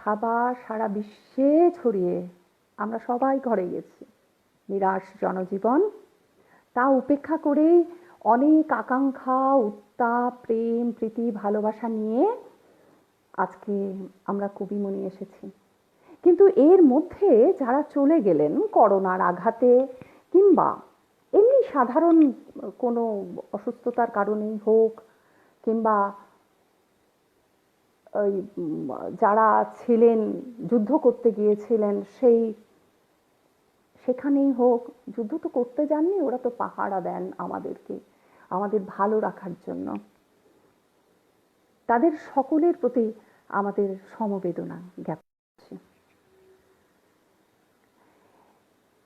থাবা সারা বিশ্বে ছড়িয়ে আমরা সবাই ঘরে গেছি। নিরাশ জনজীবন, তা উপেক্ষা করে অনেক আকাঙ্ক্ষা, উত্তাপ, প্রেম, প্রীতি, ভালোবাসা নিয়ে আজকে আমরা কবিমণি এসেছি। কিন্তু এর মধ্যে যারা চলে গেলেন করোনার আঘাতে কিংবা এমনি সাধারণ কোনো অসুস্থতার কারণেই হোক, কিংবা ওই যারা ছিলেন যুদ্ধ করতে গিয়েছিলেন সেখানেই হোক, যুদ্ধ তো করতে যাননি, ওরা তো পাহারা দেন আমাদেরকে আমাদের ভালো রাখার জন্য। তাদের সকলের প্রতি আমাদের সমবেদনা জ্ঞাপন করছি।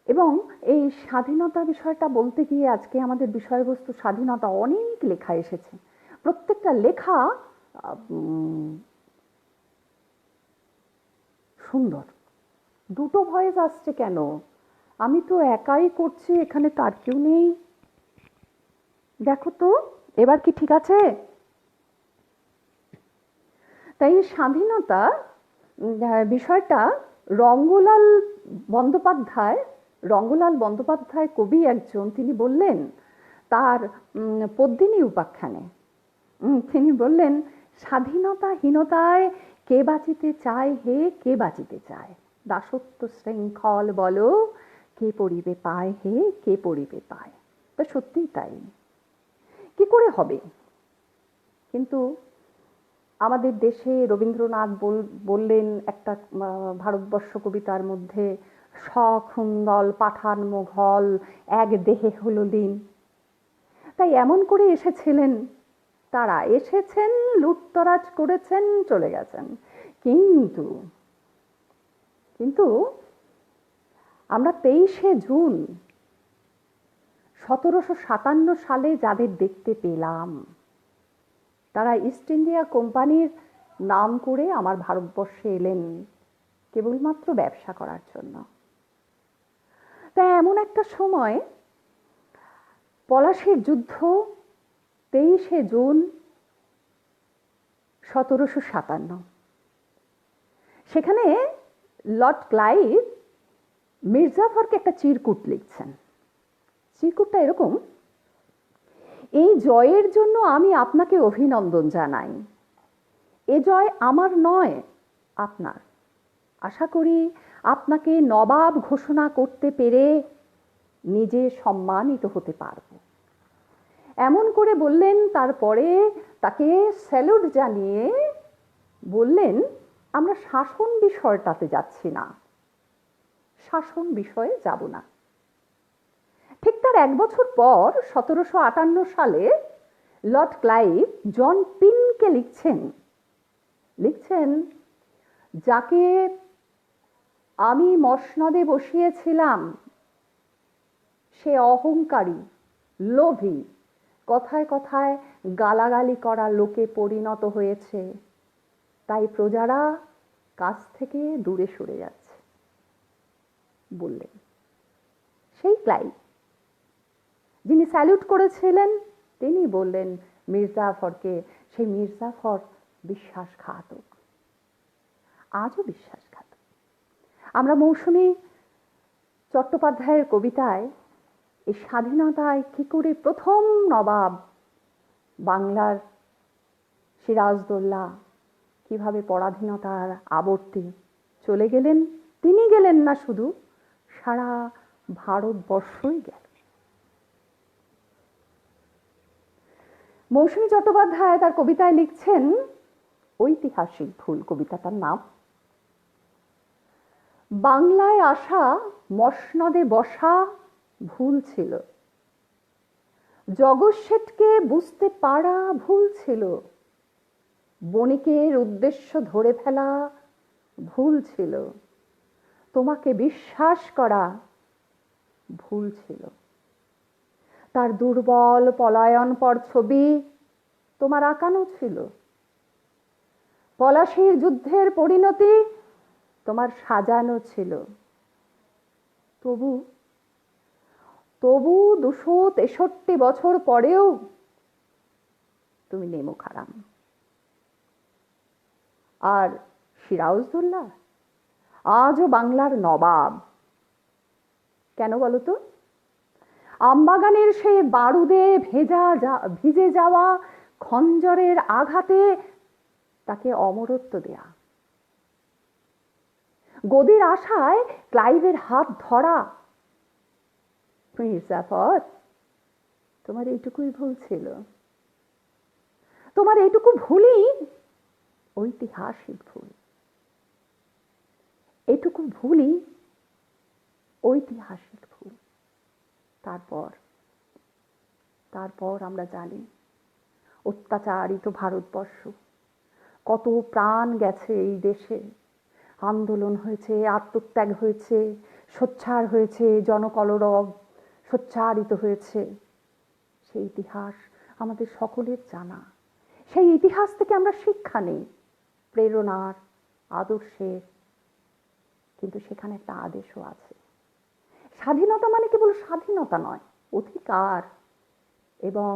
এবং এই স্বাধীনতা বিষয়টা বলতে গিয়ে আজকে আমাদের বিষয়বস্তু স্বাধীনতা। অনেক লেখা এসেছে, প্রত্যেকটা লেখা সুন্দর। দুটো ভয়েস আসছে কেন? আমি তো একাই করছি, এখানে তার কেউ নেই। দেখো তো এবার কি ঠিক আছে? তাই স্বাধীনতা বিষয়টা রঙ্গলাল বন্দ্যোপাধ্যায় কবি একজন, তিনি বললেন তার পদ্মিনী উপাখ্যানে, তিনি বললেন, স্বাধীনতাহীনতায় কে বাঁচিতে চায় হে, কে বাঁচিতে চায়? দাসত্ব শৃঙ্খল বলো, কে পড়িবে পায় হে, কে পড়িবে পায়? তো সত্যিই তাই। কি করে হবে? কিন্তু আমাদের দেশে রবীন্দ্রনাথ বললেন একটা ভারতবর্ষ কবিতার মধ্যে, সখুন্দল পাঠান মোঘল এক দেহে হলো লীন। তাই এমন করে এসেছিলেন, তারা এসেছেন, লুটতরাজ করেছেন, চলে গেছেন। কিন্তু কিন্তু আমরা 23শে জুন 1757 সালে যাদের দেখতে পেলাম, তারা ইস্ট ইন্ডিয়া কোম্পানির নাম করে আমার ভারতবর্ষে এলেন কেবলমাত্র ব্যবসা করার জন্য। তাই এমন একটা সময়, পলাশীর যুদ্ধ 23শে জুন 1757, সেখানে লর্ড ক্লাইভ মির্জাফরকে একটা চিরকুট লিখছেন। চিরকুটটা এরকম: এই জয়ের জন্য আমি আপনাকে অভিনন্দন জানাই। এ জয় আমার নয়, আপনার। আশা করি আপনাকে নবাব ঘোষণা করতে পেরে নিজে সম্মানিত হতে পারব। এমন করে বললেন। তারপরে তাকে স্যালুট জানিয়ে বললেন, আমরা শাসন বিষয়টাতে যাচ্ছি না, শাসন বিষয়ে যাব না। ঠিক তার 1 বছর পর 1758 সালে লর্ড ক্লাইভ জন পিনকে লিখছেন, যাকে আমি মসনদে বসিয়েছিলাম সে অহংকারী, লোভী, কথায় কথায় গালাগালি করা লোকে পরিণত হয়েছে। তাই প্রজারা কাছ থেকে দূরে সরে যাচ্ছে বললেন। সেই ক্লাইভ যিনি স্যালুট করেছিলেন, তিনি বললেন মির্জাফরকে, সেই মির্জাফর বিশ্বাসঘাতক, আজও বিশ্বাসঘাতক। আমরা মৌসুমী চট্টোপাধ্যায়ের কবিতায় এই স্বাধীনতায় কি করে প্রথম নবাব বাংলার সিরাজদৌল্লা কিভাবে পরাধীনতার আবর্তে চলে গেলেন। তিনি গেলেন না শুধু, সারা ভারতবর্ষই গেল। মৌসুমী চট্টোপাধ্যায় তার কবিতায় লিখছেন, ঐতিহাসিক ভুল কবিতাটার নাম, বাংলায় আসা মসনদে বসা ভুল ছিল, জগৎ শেঠকে বুঝতে পারা ভুল ছিল, বণিকের উদ্দেশ্য ধরে ফেলা ভুল ছিল, তোমাকে বিশ্বাস করা ভুল ছিল। তার দুর্বল পলায়নপর ছবি তোমার আঁকানো ছিল, পলাশীর যুদ্ধের পরিণতি তোমার সাজানো ছিল। তবু 263 বছর পরেও তুমি নেমো খারাম। আর সিরাজদৌল্লা আজও বাংলার নবাব। কেন বলো তো? আমবাগানের সেই বারুদে ভিজে যাওয়া খঞ্জরের আঘাতে তাকে অমরত্ব দেয়া, গদির আশায় ক্লাইভের হাত ধরা। মির্জাফর, তোমার এইটুকুই ভুল ছিল। তোমার এইটুকু ভুলই ঐতিহাসিক ভুল। এইটুকু ভুলই ঐতিহাসিক ভুল। তারপর আমরা জানি অত্যাচারিত ভারতবর্ষ, কত প্রাণ গেছে এই দেশে, আন্দোলন হয়েছে, আত্মত্যাগ হয়েছে, সোচ্চার হয়েছে, জনকলরব সোচ্চারিত হয়েছে। সেই ইতিহাস আমাদের সকলের জানা। সেই ইতিহাস থেকে আমরা শিক্ষা নেই, প্রেরণার, আদর্শের। কিন্তু সেখানে একটা আদেশও আছে। স্বাধীনতা মানে কেবল স্বাধীনতা নয়, অধিকার এবং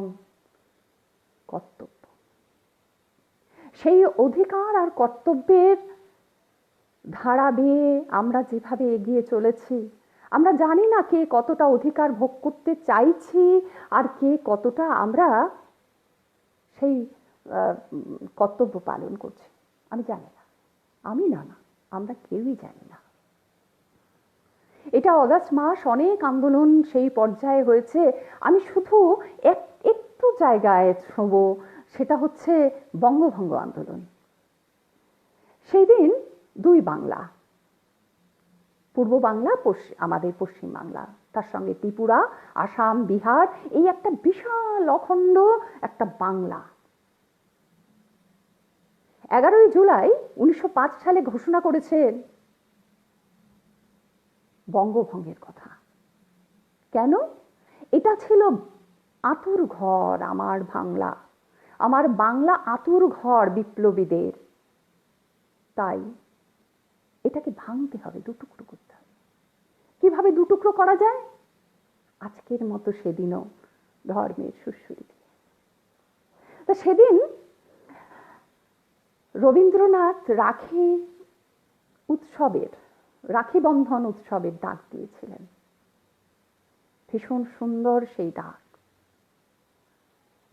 কর্তব্য। সেই অধিকার আর কর্তব্যের ধারা বেয়ে আমরা যেভাবে এগিয়ে চলেছি, আমরা জানি না কে কতটা অধিকার ভোগ করতে চাইছি আর কে কতটা আমরা সেই কর্তব্য পালন করছি। আমি জানি না, আমরা কেউই জানি না। এটা অগাস্ট মাস, অনেক আন্দোলন সেই পর্যায়ে হয়েছে। আমি শুধু একটু জায়গায় ছোঁব, সেটা হচ্ছে বঙ্গভঙ্গ আন্দোলন। সেই দিন দুই বাংলা, পূর্ব বাংলা, আমাদের পশ্চিম বাংলা, তার সঙ্গে ত্রিপুরা, আসাম, বিহার, এই একটা বিশাল অখণ্ড একটা বাংলা 11ই জুলাই 1905 সালে ঘোষণা করেছেন বঙ্গভঙ্গের কথা। কেন? এটা ছিল আতুর ঘর, আমার বাংলা আতুর ঘর বিপ্লবীদের। তাই এটাকে ভাঙতে হবে, দুটুকরো করতে হবে। কিভাবে দুটুকরো করা যায়? আজকের মতো সেদিনও ধর্মের সুরসুরি দিয়ে। তা সেদিন রবীন্দ্রনাথ রাখি বন্ধন উৎসবের ডাক দিয়েছিলেন। ভীষণ সুন্দর সেই ডাক।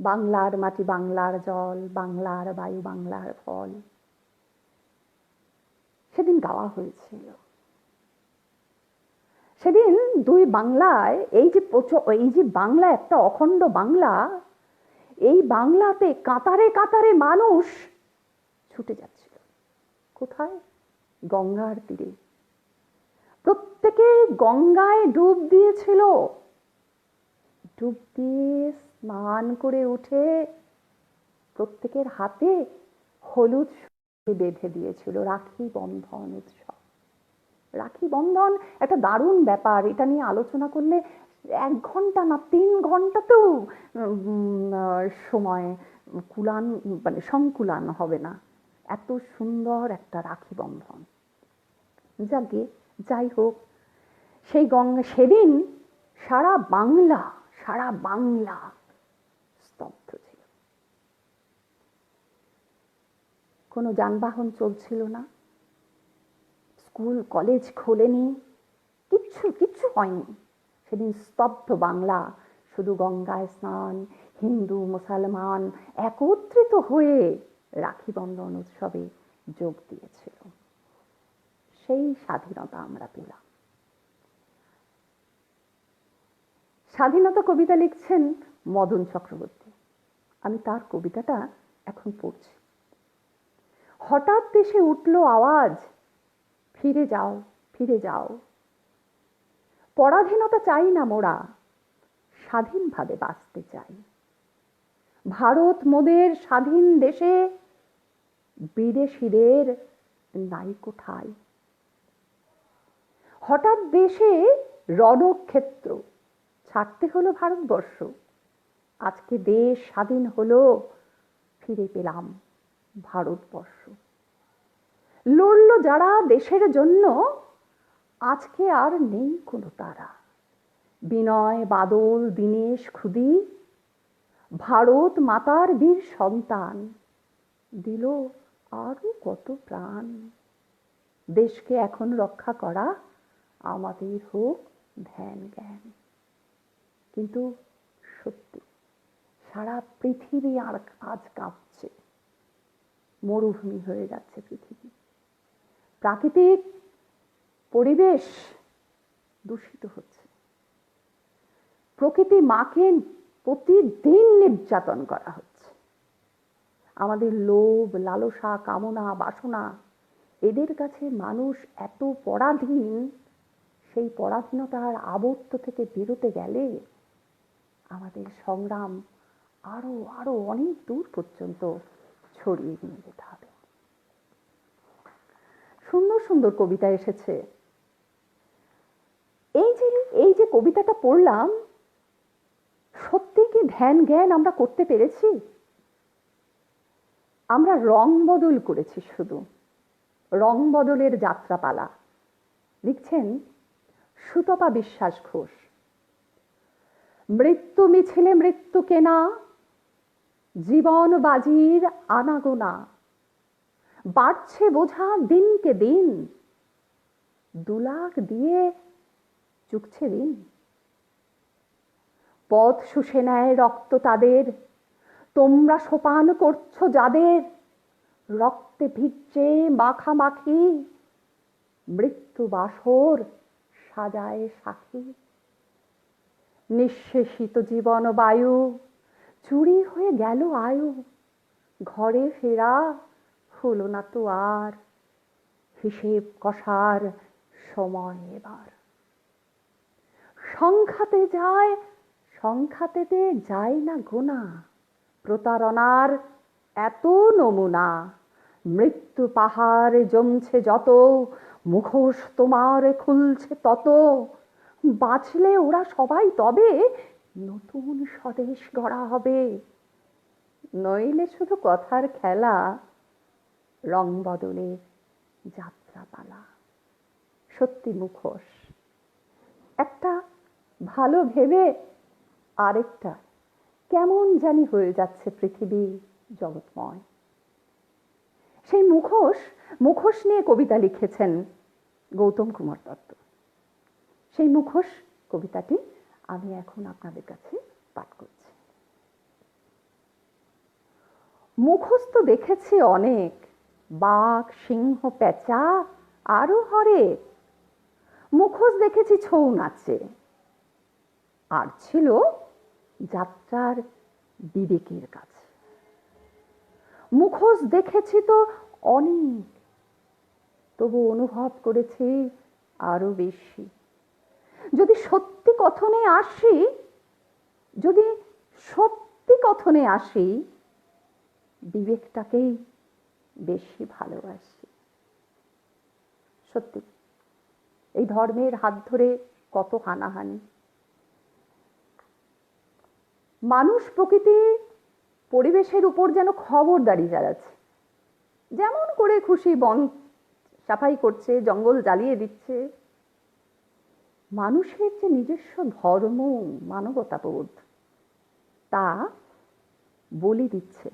বাংলার মাটি, বাংলার জল, বাংলার বায়ু, বাংলার ফল, সেদিন গাওয়া হয়েছিল। সেদিন দুই বাংলায় এই যে বাংলা, একটা অখণ্ড বাংলা, এই বাংলাতে কাতারে কাতারে মানুষ ছুটে যাচ্ছিল। কোথায়? গঙ্গার তীরে। প্রত্যেকে গঙ্গায় ডুব দিয়েছিল। ডুব দিয়ে স্নান করে উঠে প্রত্যেকের হাতে হলুদ বেঁধে দিয়েছিল। রাখি বন্ধন উৎসব। রাখি বন্ধন একটা দারুণ ব্যাপার। এটা নিয়ে আলোচনা করলে 1 ঘন্টা না 3 ঘন্টাতেও সময় সংকুলান হবে না। এত সুন্দর একটা রাখি বন্ধন। যাই হোক, সেদিন সারা বাংলা স্তব্ধ ছিল। কোনো যানবাহন চলছিল না, স্কুল কলেজ খোলেনি, কিচ্ছু হয়নি। সেদিন স্তব্ধ বাংলা। শুধু গঙ্গায় স্নান, হিন্দু মুসলমান একত্রিত হয়ে রাখি বন্ধন উৎসবে যোগ দিয়েছিল। সেই স্বাধীনতা আমরা পেলাম। স্বাধীনতা কবিতা লিখছেন মদন চক্রবর্তী। আমি তার কবিতাটা এখন পড়ছি। হঠাৎ দেশে উঠল আওয়াজ, ফিরে যাও, ফিরে যাও। পরাধীনতা চাই না মোরা, স্বাধীনভাবে বাঁচতে চাই। ভারত মোদের স্বাধীন দেশে, বিদেশিদের নাইকো ঠাই। হঠাৎ দেশে রণক্ষেত্র, ছাড়তে হলো ভারতবর্ষ। আজকে দেশ স্বাধীন হলো, ফিরে পেলাম ভারতবর্ষ। লড়ল যারা দেশের জন্য, আজকে আর নেই কোনো তারা। বিনয়, বাদল, দীনেশ, ক্ষুদি, ভারত মাতার বীর সন্তান, দিল আরো কত প্রাণ। দেশকে এখন রক্ষা করা আমাদের হোক ধ্যান জ্ঞান। কিন্তু সত্যি সারা পৃথিবী আর আজ কাঁপছে, মরুভূমি হয়ে যাচ্ছে পৃথিবী, প্রাকৃতিক পরিবেশ দূষিত হচ্ছে, প্রকৃতি মাকে প্রতিদিন নির্যাতন করা হচ্ছে। আমাদের লোভ, লালসা, কামনা, বাসনা, এদের কাছে মানুষ এত পরাধীন, সেই পরাধীনতার আবর্ত থেকে বেরোতে গেলে আমাদের সংগ্রাম আরো আরো অনেক দূর পর্যন্ত ছড়িয়ে নিয়ে যেতে হবে। সুন্দর সুন্দর কবিতা এসেছে। এই যে কবিতাটা পড়লাম, সত্যি কি ধ্যান জ্ঞান আমরা করতে পেরেছি? আমরা রং বদল করেছি, শুধু রং বদলের যাত্রাপালা। লিখছেন সুতপা বিশ্বাস ঘোষ। মৃত্যু মিছিলে মৃত্যু কেনা, জীবন বাজির আনাগোনা, বাড়ছে বোঝা দিনকে দিন, 2 লাখ দিয়ে চুকছে দিন। পথ শুষে নেয় রক্ত তাদের, তোমরা সোপান করছো যাদের, রক্তে ভিজছে মাখামাখি, মৃত্যু বাসর সাজায় সাক্ষী। নিঃশেষিত জীবন বায়ু, চুরি হয়ে গেল আয়ু, ঘরে ফেরা হলো না তো আর, হিসেব কষার সময় এবার। সংখ্যাতে যায় না গোনা, প্রতারণার এত নমুনা। মৃত্যু পাহাড় জমছে যত, মুখোশ তোমার খুলছে তত, বাঁচলে ওরা সবাই তবে নতুন স্বদেশ গড়া হবে। নইলে শুধু কথার খেলা, রং বদলের যাত্রাপালা। সত্যি মুখোশ, একটা ভালো ভেবে আরেকটা কেমন জানি হয়ে যাচ্ছে পৃথিবী জগৎময়। সেই মুখোশ নিয়ে কবিতা লিখেছেন গৌতম কুমার দত্ত। সেই মুখোশ কবিতাটি আমি এখন আপনাদের কাছে পাঠ করছি। মুখোশ তো দেখেছি অনেক, বাঘ, সিংহ, পেঁচা আরো হরেক। মুখোশ দেখেছি ছৌ নাচে, আর ছিল যাত্রার বিবেকের কাছে। মুখোশ দেখেছি তো অনেক, তবু অনুভব করেছি আরো বেশি। যদি সত্যি কথনে আসি, বিবেকটাকেই বেশি ভালোবাসি। সত্যি এই ধর্মের হাত ধরে কত হানাহানি, মানুষ প্রকৃতি পরিবেশের উপর যেন খবরদারি চালাচ্ছে। যেমন করে খুশি বন সাফাই করছে, জঙ্গল জ্বালিয়ে দিচ্ছে। মানুষের যে নিজস্ব ধর্ম, মানবতাবোধ, তা বলি দিচ্ছে।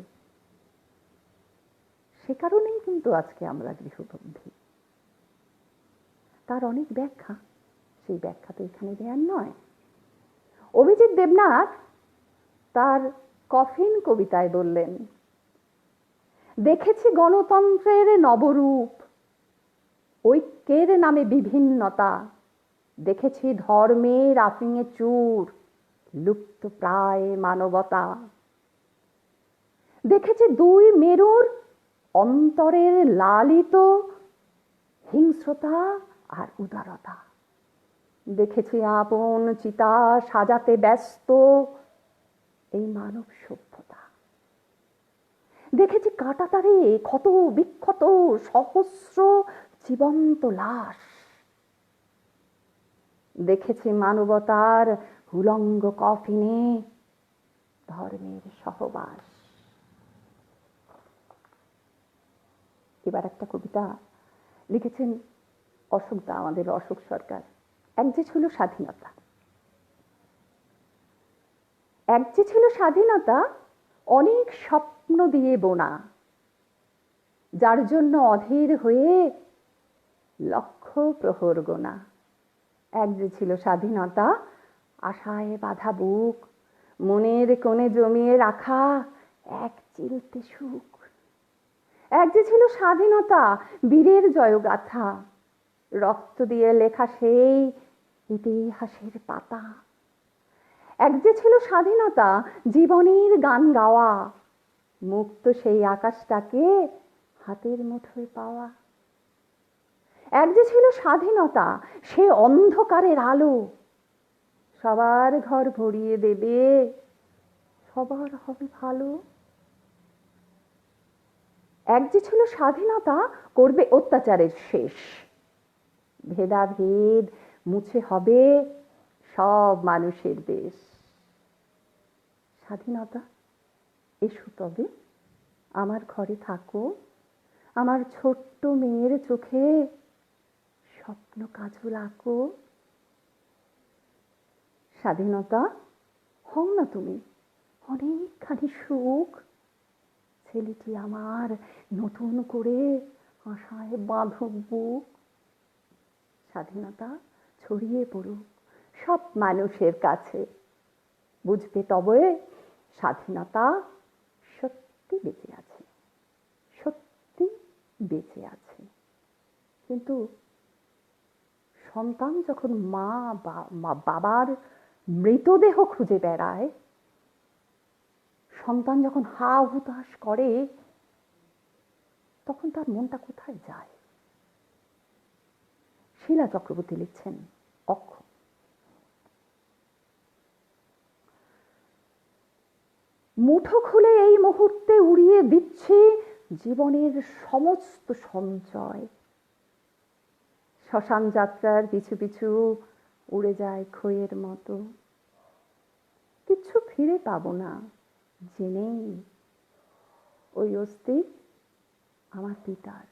সে কারণেই কিন্তু আজকে আমরা গৃহবন্দী। তার অনেক ব্যাখ্যা, সেই ব্যাখ্যা তো এখানে দেয়ার নয়। অভিজিৎ দেবনাথ তার কফিন কবিতায় বললেন, দেখেছি গণতন্ত্রের নবরূপ, ঐক্যের নামে বিভিন্নতা, দেখেছি ধর্মের আফিঙে চুর, লুপ্ত প্রায় মানবতা। দেখেছি 2 মেরুর অন্তরের লালিত হিংস্রতা আর উদারতা। দেখেছি আপন চিতা সাজাতে ব্যস্ত এই মানব সভ্যতা। দেখেছি কাঁটাতারে ক্ষত বিক্ষত সহস্র জীবন্ত লাশ। দেখেছি মানবতার উলঙ্গ কফিনে ধর্মের সহবাস। এবার একটা কবিতা লিখেছেন অশোকদা, আমাদের অশোক সরকার। এক যে ছিল স্বাধীনতা, অনেক স্বপ্ন দিয়ে বোনা, যার জন্য অধীর হয়ে লক্ষ প্রহর গোনা। এক যে ছিল স্বাধীনতা, আশায় বাঁধা বুক, মনের কোণে জমিয়ে রাখা এক চিলতে সুখ। এক যে ছিল স্বাধীনতা, বীরের জয়গাথা, রক্ত দিয়ে লেখা সেই ইতিহাসের পাতা। এক যে ছিল স্বাধীনতা, জীবনের গান গাওয়া, মুক্ত সেই আকাশটাকে হাতের মুঠোয় পাওয়া। এক যে ছিল স্বাধীনতা, সে অন্ধকারের আলো, সবার ঘর ভরিয়ে দেবে, সবার হবে ভালো। এক যে ছিল স্বাধীনতা, করবে অত্যাচারের শেষ, ভেদাভেদ মুছে হবে সব মানুষের দেশ। স্বাধীনতা, এসো তবে আমার ঘরে থাকো, আমার ছোট্ট মেয়ের চোখে স্বপ্ন কাজল আঁকো। স্বাধীনতা, হও না তুমি অনেকখানি সুখ, ছেলেটি আমার নতুন করে আশায় বাঁধুক বুক। স্বাধীনতা, ছড়িয়ে পড়ুক সব মানুষের কাছে, বুঝবে তবে স্বাধীনতা সত্যি বেঁচে আছে, সত্যি বেঁচে আছে। কিন্তু সন্তান যখন বাবার মৃতদেহ খুঁজে বেড়ায়, সন্তান যখন হা হুতাশ করে, তখন তার মনটা কোথায় যায়? শিলা চক্রবর্তী লিখছেন, অক্ষ। মুঠো খুলে এই মুহূর্তে উড়িয়ে দিচ্ছি জীবনের সমস্ত সঞ্চয়। শ্মশান যাত্রার পিছু পিছু উড়ে যায় খইয়ের মতো, কিচ্ছু ফিরে পাবো না জেনেই ওই অস্থি আমার পিতার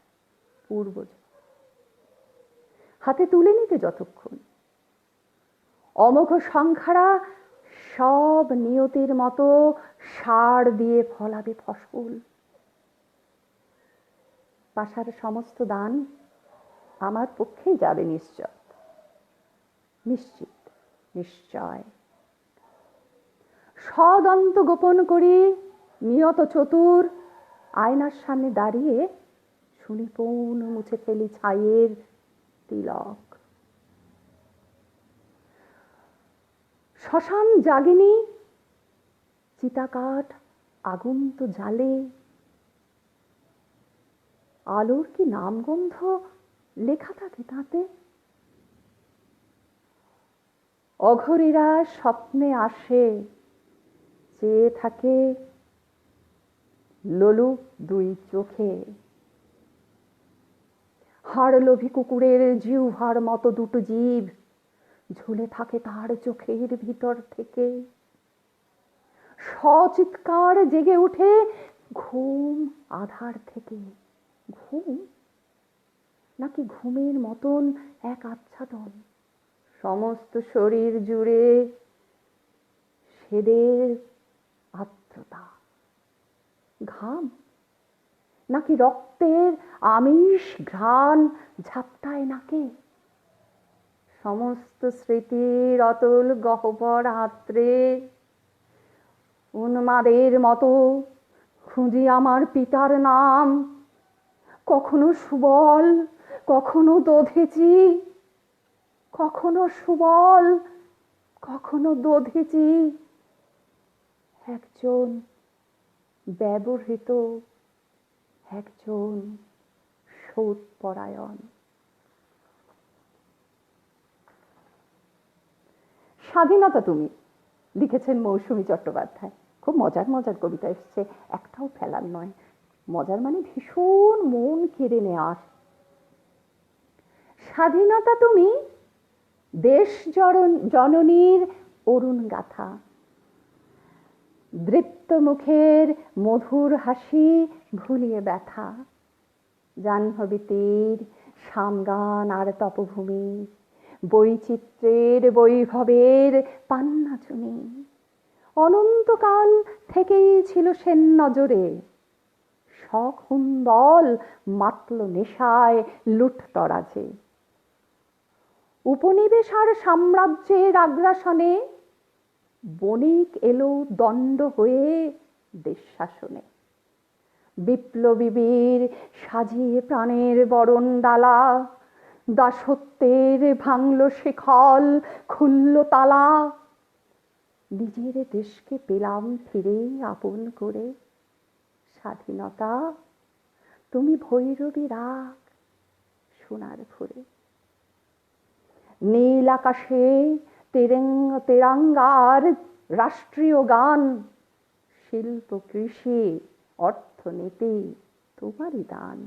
পূর্বজ। হাতে তুলে নিতে যতক্ষণ অমোঘ সংখ্যারা সব নিয়তির মতো সার দিয়ে ফলাবে ফসল। পাশার সমস্ত দান আমার পক্ষেই যাবে নিশ্চয়, নিশ্চিত, নিশ্চয়। সদন্ত গোপন করি নিয়ত চতুর, আয়নার সামনে দাঁড়িয়ে সুনিপুণ মুছে ফেলি ছাইয়ের তিলক। শ্মশান জাগেনি, চিতাকাঠ আগুন তো জ্বালে, আলোর কি নামগন্ধ লেখা থাকে তাতে? অঘরীরা স্বপ্নে আসে, চেয়ে থাকে লোলুপ দুই চোখে। হাড় লোভী কুকুরের জিহ্বার মতো দুটো জীব ঝুলে থাকে তার চোখের ভিতর থেকে। সচিৎকার জেগে উঠে ঘুম আধার থেকে। ঘুম নাকি ঘুমের মতন এক আচ্ছাদন সমস্ত শরীর জুড়ে, সেদের আর্দ্রতা। ঘাম নাকি রক্তের আমিষ ঘ্রাণ ঝাপটায় নাকে। সমস্ত স্মৃতির অতল গহ্বর আত্রে উন্মাদের মতো খুঁজি আমার পিতার নাম। কখনো সুবল, কখনো দধেচি, কখনো সুবল, কখনো দধেচি। একজন ব্যবহৃত, একজন সৎপরায়ণ। স্বাধীনতা তুমি লিখেছেন মৌসুমী চট্টোপাধ্যায়। খুব মজার মজার কবিতা এসছে, একটাও ফেলার নয়। মজার মানে ভীষণ মন কেড়ে নেওয়ার। স্বাধীনতা তুমি দেশ জননীর অরুণ গাথা, দৃপ্ত মুখের মধুর হাসি ভুলিয়ে ব্যথা। জাহ্নবী তীর, সামগান আর তপভূমি, বৈচিত্র্যের বৈভবের পান্নাচুনি। অনন্তকাল থেকেই ছিল সেন নজরে, সখুন্দল মাতল নেশায় লুঠতরাজে। উপনিবেশ আর সাম্রাজ্যের আগ্রাসনে বণিক এলো দণ্ড হয়ে দেশ শাসনে। বিপ্লবী বীর সাজিয়ে প্রাণের বরণ ডালা, দাসত্বের ভাঙল শিখল, খুলল তালা। নিজের দেশকে পেলাম ফিরে আপন করে, স্বাধীনতা তুমি ভৈরবী রাগ সোনার ভরে। নীল আকাশে তেরঙ্গার রাষ্ট্রীয় গান, শিল্প কৃষি অর্থনীতি তোমারই দান।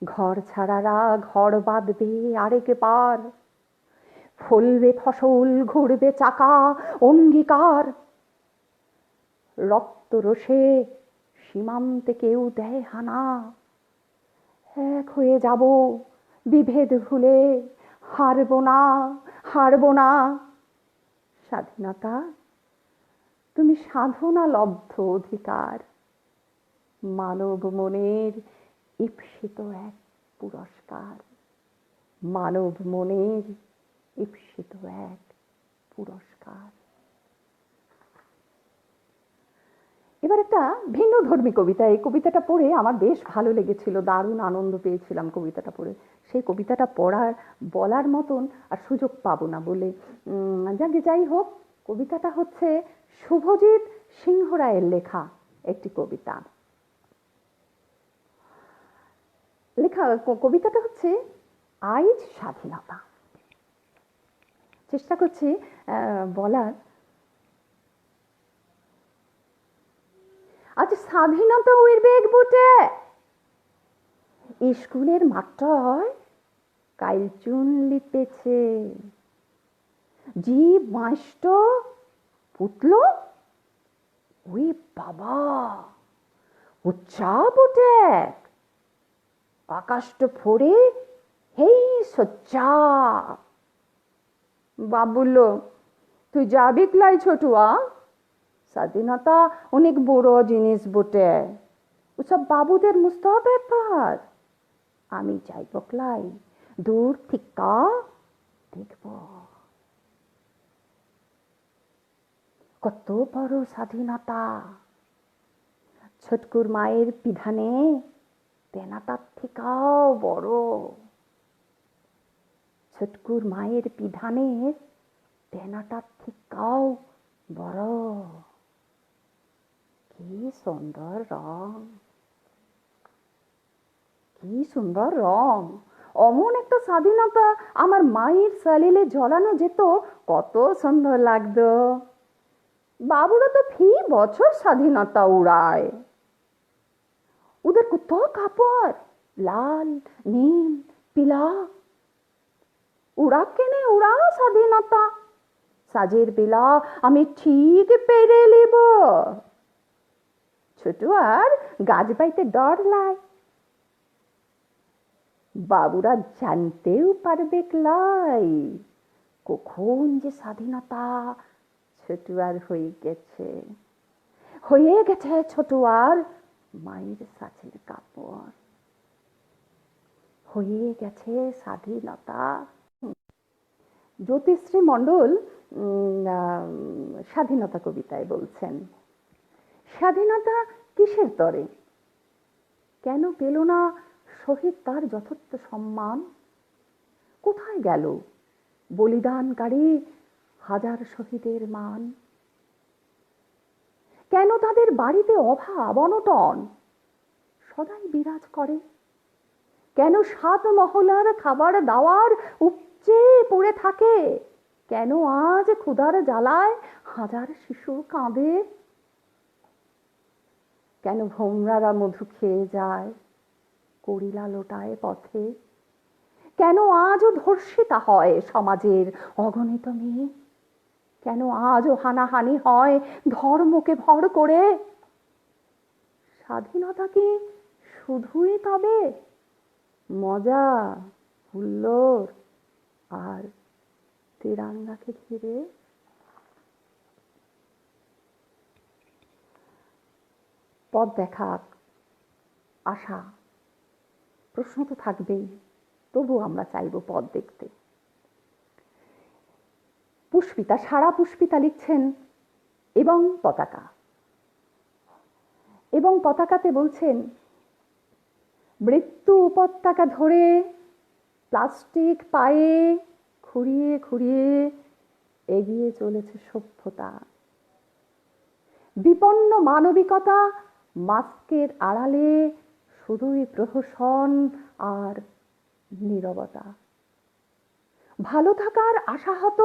ঘর ছাড়ারা ঘর বাঁধবে আরেক পার, ফলবে ফসল ঘুরবে চাকা অঙ্গীকার। রক্ত রোষে সীমান্তে কেউ দেয় হানা, এক হয়ে যাব বিভেদ ভুলে, হারবো না হারবো না। স্বাধীনতা তুমি সাধনা লব্ধ অধিকার, মানব মনের ঈপ্সিত এক পুরস্কার। মানব মনের ঈপ্সিত এক পুরস্কার। এবার একটা ভিন্ন ধর্মী কবিতা, এই কবিতাটা পড়ে আমার বেশ ভালো লেগেছিল, দারুণ আনন্দ পেয়েছিলাম কবিতাটা পড়ে। সেই কবিতাটা বলার মতন আর সুযোগ পাবো না বলে যাই হোক, কবিতাটা হচ্ছে শুভজিৎ সিংহ রায়ের লেখা একটি কবিতা। কবিতাটা হচ্ছে আইজ স্বাধীনতা। চেষ্টা করছি বলার। আজ স্বাধীনতা উইরবেগ বুটে, স্কুলের মাস্টার কাইল চুন লিপেছে, জীব মাস্টার পুতলো ওই বাবা উচ্চা বুটে, আকাশটা ফোড়ে হেই সচ্চা। বাবুল তুই যাবি ক্লাই ছোটুয়া, স্বাধীনতা অনেক বড় জিনিস বটে, ওসব বাবুদের মুস্ত ব্যাপার। আমি যাইব ক্লাই, দূর থিকা দেখব কত বড় স্বাধীনতা। ছোটকুর মায়ের বিধানে তেনাটার থেকেও বড়, ছোটকুর মায়ের বিধানের তেনাটার থেকেও বড়। কি সুন্দর রং, কি সুন্দর রং। অমন একটা স্বাধীনতা আমার মায়ের শরীরে জ্বলানো যেত, কত সুন্দর লাগতো। বাবুরা তো ফি বছর স্বাধীনতা উড়ায়, ওদের কত কাপড় লাল নীল পিলা, উড়া কেনে উড়া স্বাধীনতা। সাজের বেলা আমি ঠিক পেরে লিব, ছোট আর গাছ বাইতে ডর লাই। বাবুরা জানতেও পারবে ক্লাই কখন যে স্বাধীনতা ছোট আর হয়ে গেছে, ছোট আর মায়ের সাজের কাপড়, হয়ে গেছে স্বাধীনতা। জ্যোতিশ্রী মণ্ডল স্বাধীনতা কবিতায় বলছেন, স্বাধীনতা কিসের তরে, কেন পেল না শহীদ তার যথার্থ সম্মান? কোথায় গেল বলিদানকারী হাজার শহীদের মান? কেন তাদের বাড়িতে অভাব অনটন সদাই বিরাজ করে? কেন সাত মহলার খাবার দাওয়ার উপচে পড়ে থাকে? কেন আজ ক্ষুধার জ্বালায় হাজার শিশু কাঁদে? কেন ভোমরারা মধু খেয়ে যায় করিলা লোটায় পথে? কেন আজও ধর্ষিতা হয় সমাজের অগণিত মেয়ে? কেন আজও হানাহানি হয় ধর্মকে ভর করে? স্বাধীনতা কি শুধুই তবে মজা হুল্লোড় আর তিরঙ্গাকে ঘিরে? পথ দেখা আশা, প্রশ্ন তো থাকবেই, তবু আমরা চাইব পথ দেখতে। পুষ্পিতা, সারা পুষ্পিতা লিখছেন এবং পতাকা, এবং পতাকাতে বলছেন, মৃত্যু উপত্যকা ধরে প্লাস্টিক পায়ে খুঁড়িয়ে খুঁড়িয়ে এগিয়ে চলেছে সভ্যতা। বিপন্ন মানবিকতা মাস্কের আড়ালে শুধুই প্রহসন আর নীরবতা। ভালো থাকার আশাহত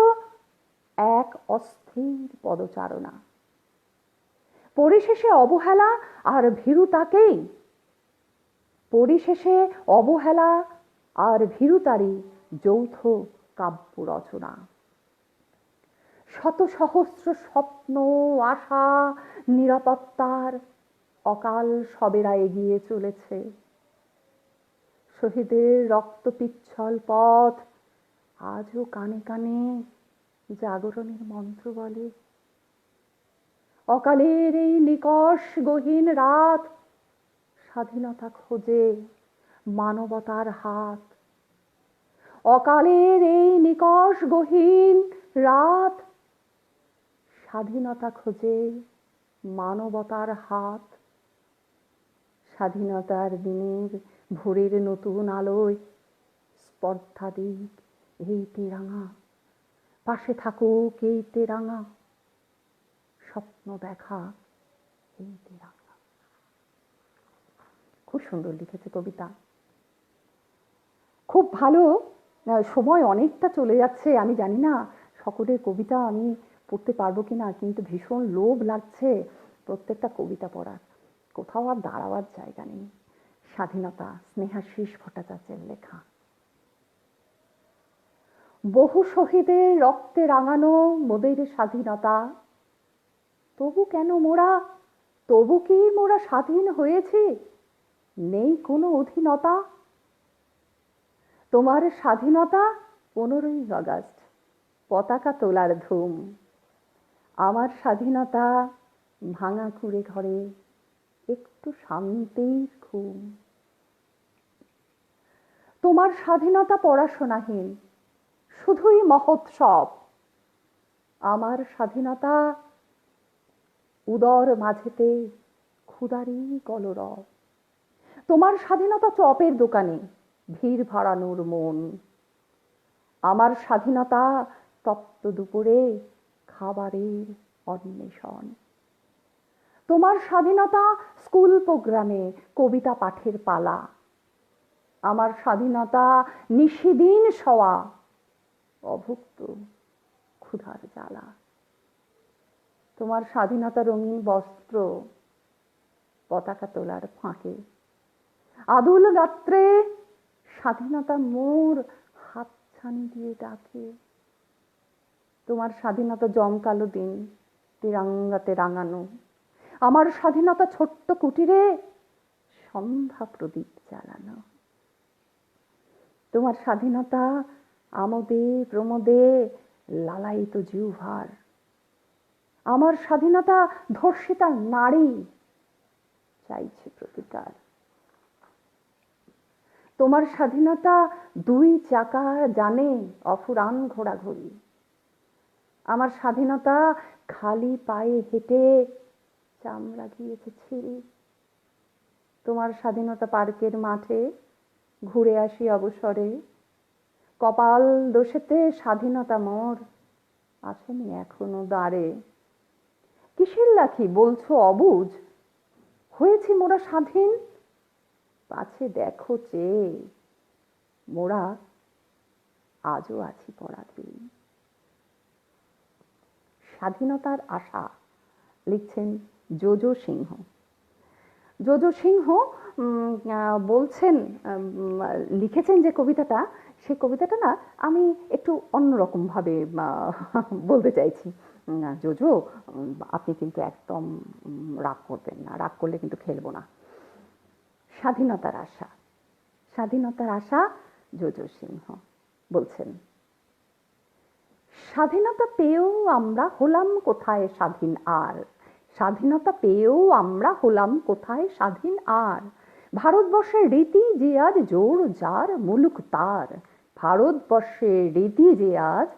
এক অস্থির পদচারণা। পরিশেষে অবহেলা আর ভীরুতাকেই, পরিশেষে অবহেলা আর ভীরুতারই যৌথ কাব্য রচনা। শত সহস্র স্বপ্ন, আশা, নিরাপত্তার অকাল সবেরা এগিয়ে চলেছে। শহীদের রক্তপিচ্ছল পথ আজও কানে কানে জাগরণের মন্ত্র বলে। অকালের এই নিকষ গহীন রাত স্বাধীনতা খোঁজে মানবতার হাত। অকালের এই নিকষ গহীন রাত স্বাধীনতা খোঁজে মানবতার হাত। স্বাধীনতার দিনের ভোরের নতুন আলোয় স্পর্ধা দিক এই তেরাঙা, পাশে থাকুক এই তেরাঙা, স্বপ্ন দেখা এই তেরাঙা। খুব সুন্দর লিখেছে কবিতা, খুব ভালো। সময় অনেকটা চলে যাচ্ছে, আমি জানি না সকলের কবিতা আমি পড়তে পারবো কিনা, কিন্তু ভীষণ লোভ লাগছে প্রত্যেকটা কবিতা পড়ার। কোথাও আর দাঁড়াবার জায়গা নেই। স্বাধীনতা, স্নেহাশিস ভট্টাচার্যের লেখা। বহু শহীদের রক্তে রাঙানো মোদের স্বাধীনতা, তবু কেন মোরা, তবু কি মোরা স্বাধীন হয়েছি? নেই কোনো অধীনতা। তোমার স্বাধীনতা 15ই আগস্ট, পতাকা তোলার ধুম। আমার স্বাধীনতা ভাঙা কুড়ে ঘরে একটু শান্তির ঘুম। তোমার স্বাধীনতা পড়াশোনাহীন, শুধুই মহোৎসব। আমার স্বাধীনতা উদর মাঝেতে ক্ষুধারই কলরব। তোমার স্বাধীনতা চপের দোকানে ভিড় ভাড়ানোর মন। আমার স্বাধীনতা তপ্ত দুপুরে খাবারের অন্বেষণ। তোমার স্বাধীনতা স্কুল প্রোগ্রামে কবিতা পাঠের পালা। আমার স্বাধীনতা নিশিদিন শোয়া অভুক্ত ক্ষুধার জ্বালা। তোমার স্বাধীনতা রঙিন বস্ত্র, পতাকা তোলার ফাঁকে। আদুল গাত্রে স্বাধীনতা মোর হাতছানি দিয়ে ডাকে। তোমার স্বাধীনতা জমকালো দিন, তিরঙ্গাতে রাঙানো। আমার স্বাধীনতা ছোট্ট কুটিরে সন্ধ্যা প্রদীপ জ্বালানো। তোমার স্বাধীনতা আমোদে প্রমোদে লালায়িত জিহ্বার। আমার স্বাধীনতা ধর্ষিতা নারী চাইছে প্রতিকার। তোমার স্বাধীনতা 2 চাকা জানে অফুরান ঘোরাঘুরি। আমার স্বাধীনতা খালি পায়ে হেঁটে চামড়া গিয়েছে ছিঁড়ি। তোমার স্বাধীনতা পার্কের মাঠে ঘুরে আসি অবসরে। কপাল দোষেতে স্বাধীনতা মোর আসেনি এখনো দ্বারে। কিসের লাখি বলছো অবুঝ, হয়েছি মোরা স্বাধীন? পাছে দেখো চেয়ে মোরা আজও আছি পরাধীন। স্বাধীনতার আশা লিখছেন জোজো সিংহ। জোজো সিংহ বলছেন, লিখেছেন যে কবিতাটা, সেই কবিতাটা না আমি একটু অন্যরকমভাবে বলতে চাইছি। জোজো, আপনি কিন্তু একদম রাগ করবেন না, রাগ করলে কিন্তু খেলবো না। স্বাধীনতার আশা, স্বাধীনতার আশা জোজো সিংহ বলছেন, স্বাধীনতা পেয়েও আমরা হলাম কোথায় স্বাধীন আর। স্বাধীনতা পেয়েও আমরা হলাম কোথায় স্বাধীন আর। ভারতবর্ষের রীতি যে আজ জোর যার মুলুক তার, ভারতবর্ষের রীতি যে আজ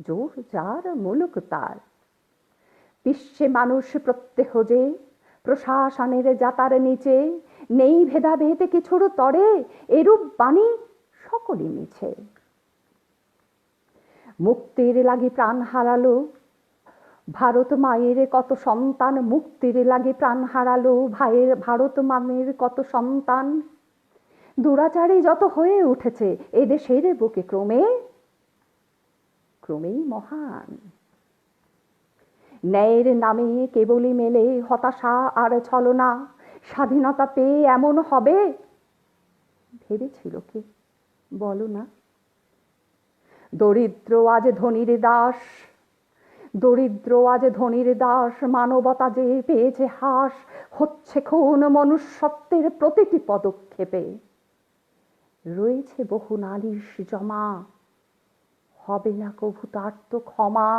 জোর যার মুলুক তার। বিশ্বে মানুষ প্রত্যহ যে প্রশাসনের জাতার নিচে, নেই ভেদাভেদ কিছুর তরে, এরূপ বাণী সকলই মিছে। মুক্তির লাগি প্রাণ হারালো ভারত মায়ের কত সন্তান, মুক্তির লাগে প্রাণ হারালো ভাইয়ের ভারত মায়ের কত সন্তান। দুরাচারী যত হয়ে উঠেছে এদেশের বুকে ক্রমে ক্রমেই মহান। ন্যায়ের নামে কেবলই মেলে হতাশা আর ছলনা, স্বাধীনতা পেয়ে এমন হবে ভেবেছিল কি বলো না? দরিদ্র আজ ধনীর দাস, দরিদ্র আজ ধনীর দাস, মানবতা যে পেয়েছে হাস, হচ্ছে খুন মনুষ্যত্বের প্রতিটি পদক্ষেপে। রয়েছে বহু নালিশ জমা, হবে না কভু তার তো ক্ষমা।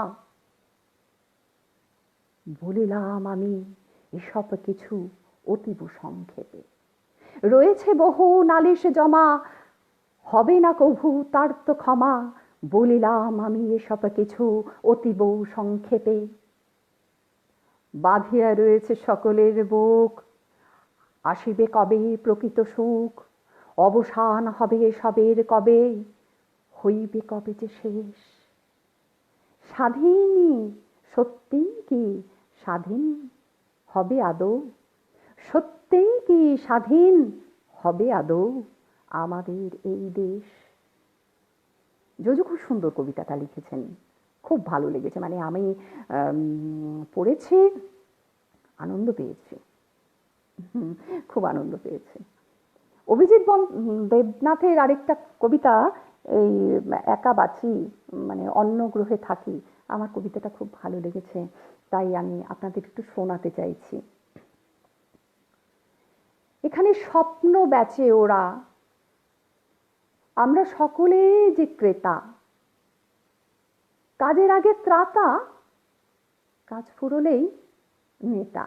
বলিলাম আমি এসব কিছু অতীব সংক্ষেপে। রয়েছে বহু নালিশ জমা, হবে না কভু তার তো ক্ষমা। বলিলাম আমি এসব কিছু অতীব সংক্ষেপে। বাঁধিয়া রয়েছে সকলের বুক, আসিবে কবে প্রকৃত সুখ। অবসান হবে এসবের কবে, হইবে কবে যে শেষ। স্বাধীনই সত্যি কি স্বাধীন হবে আদৌ? সত্যিই কি স্বাধীন হবে আদৌ আমাদের এই দেশ? যোজু খুব সুন্দর কবিতাটা লিখেছেন, খুব ভালো লেগেছে। মানে আমি পড়েছি, আনন্দ পেয়েছি, খুব আনন্দ পেয়েছি। অভিজিৎ দেবনাথের আরেকটা কবিতা, এই একা বাঁচি মানে অন্য গ্রহে থাকি, আমার কবিতাটা খুব ভালো লেগেছে, তাই আমি আপনাদের একটু শোনাতে চাইছি। এখানে স্বপ্ন বেচে ওরা, আমরা সকলে যে ক্রেতা, কাজের আগে ত্রাতা, কাজ ফুরলেই নেতা।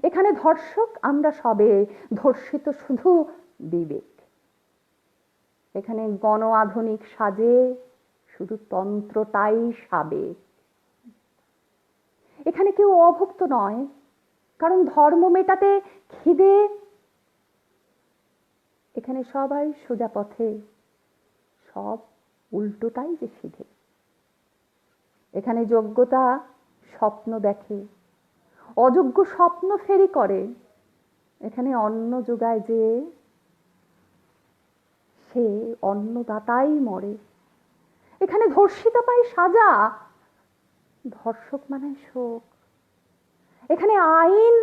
এখানে ধর্ষক আমরা সবে, ধর্ষিত শুধু বিবেক। এখানে গণ আধুনিক সাজে, শুধু তন্ত্রটাই সাবেক। এখানে কেউ অভুক্ত নয়, কারণ ধর্ম মেটাতে খিদে। এখানে সবাই সোজা পথে, সব উল্টোটাই যে সিধে। এখানে যোগ্যতা স্বপ্ন দেখে, অযোগ্য স্বপ্ন ফেরি করে। এখানে অন্ন যোগায় যে, সে অন্নদাতাই মরে। এখানে ধর্ষিতা পায় সাজা, ধর্ষক মানে শোক। এখানে আইন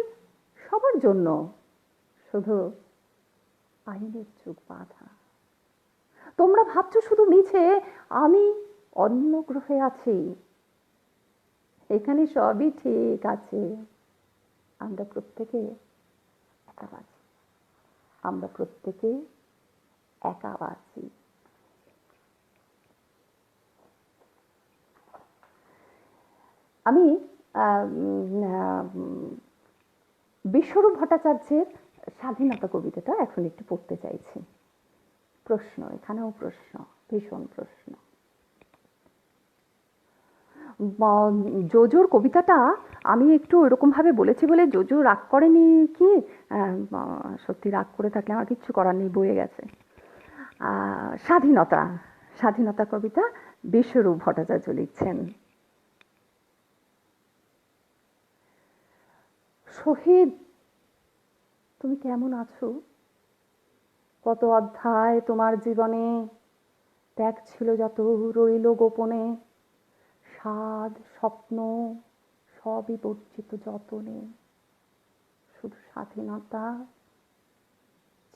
সবার জন্য, শুধু আইনের চোখ বাঁধা। তোমরা ভাবছো শুধু মিছে আমি অন্য গ্রহে আছি, এখানে সবই ঠিক আছে। আমরা প্রত্যেকে একা বাঁচি, আমরা প্রত্যেকে একা বাঁচি। আমি বিশ্বরূপ ভট্টাচার্যের স্বাধীনতা কবিতাটা এখন একটু পড়তে চাইছি। প্রশ্ন, এখানেও প্রশ্ন, ভীষণ প্রশ্ন। যোজোর কবিতাটা আমি একটু এরকম ভাবে বলেছি বলে যোজো রাগ করেনি কি? সত্যি রাগ করে থাকলে আমার কিচ্ছু করার নেই, বয়ে গেছে। স্বাধীনতা, স্বাধীনতা কবিতা বিশ্বরূপ ভট্টাচার্য লিখছেন। শহীদ তুমি কেমন আছো? কত অধ্যায় তোমার জীবনে, ত্যাগ ছিল যত রইল গোপনে। স্বাদ স্বপ্ন সবই বর্জিত যতনে, শুধু স্বাধীনতা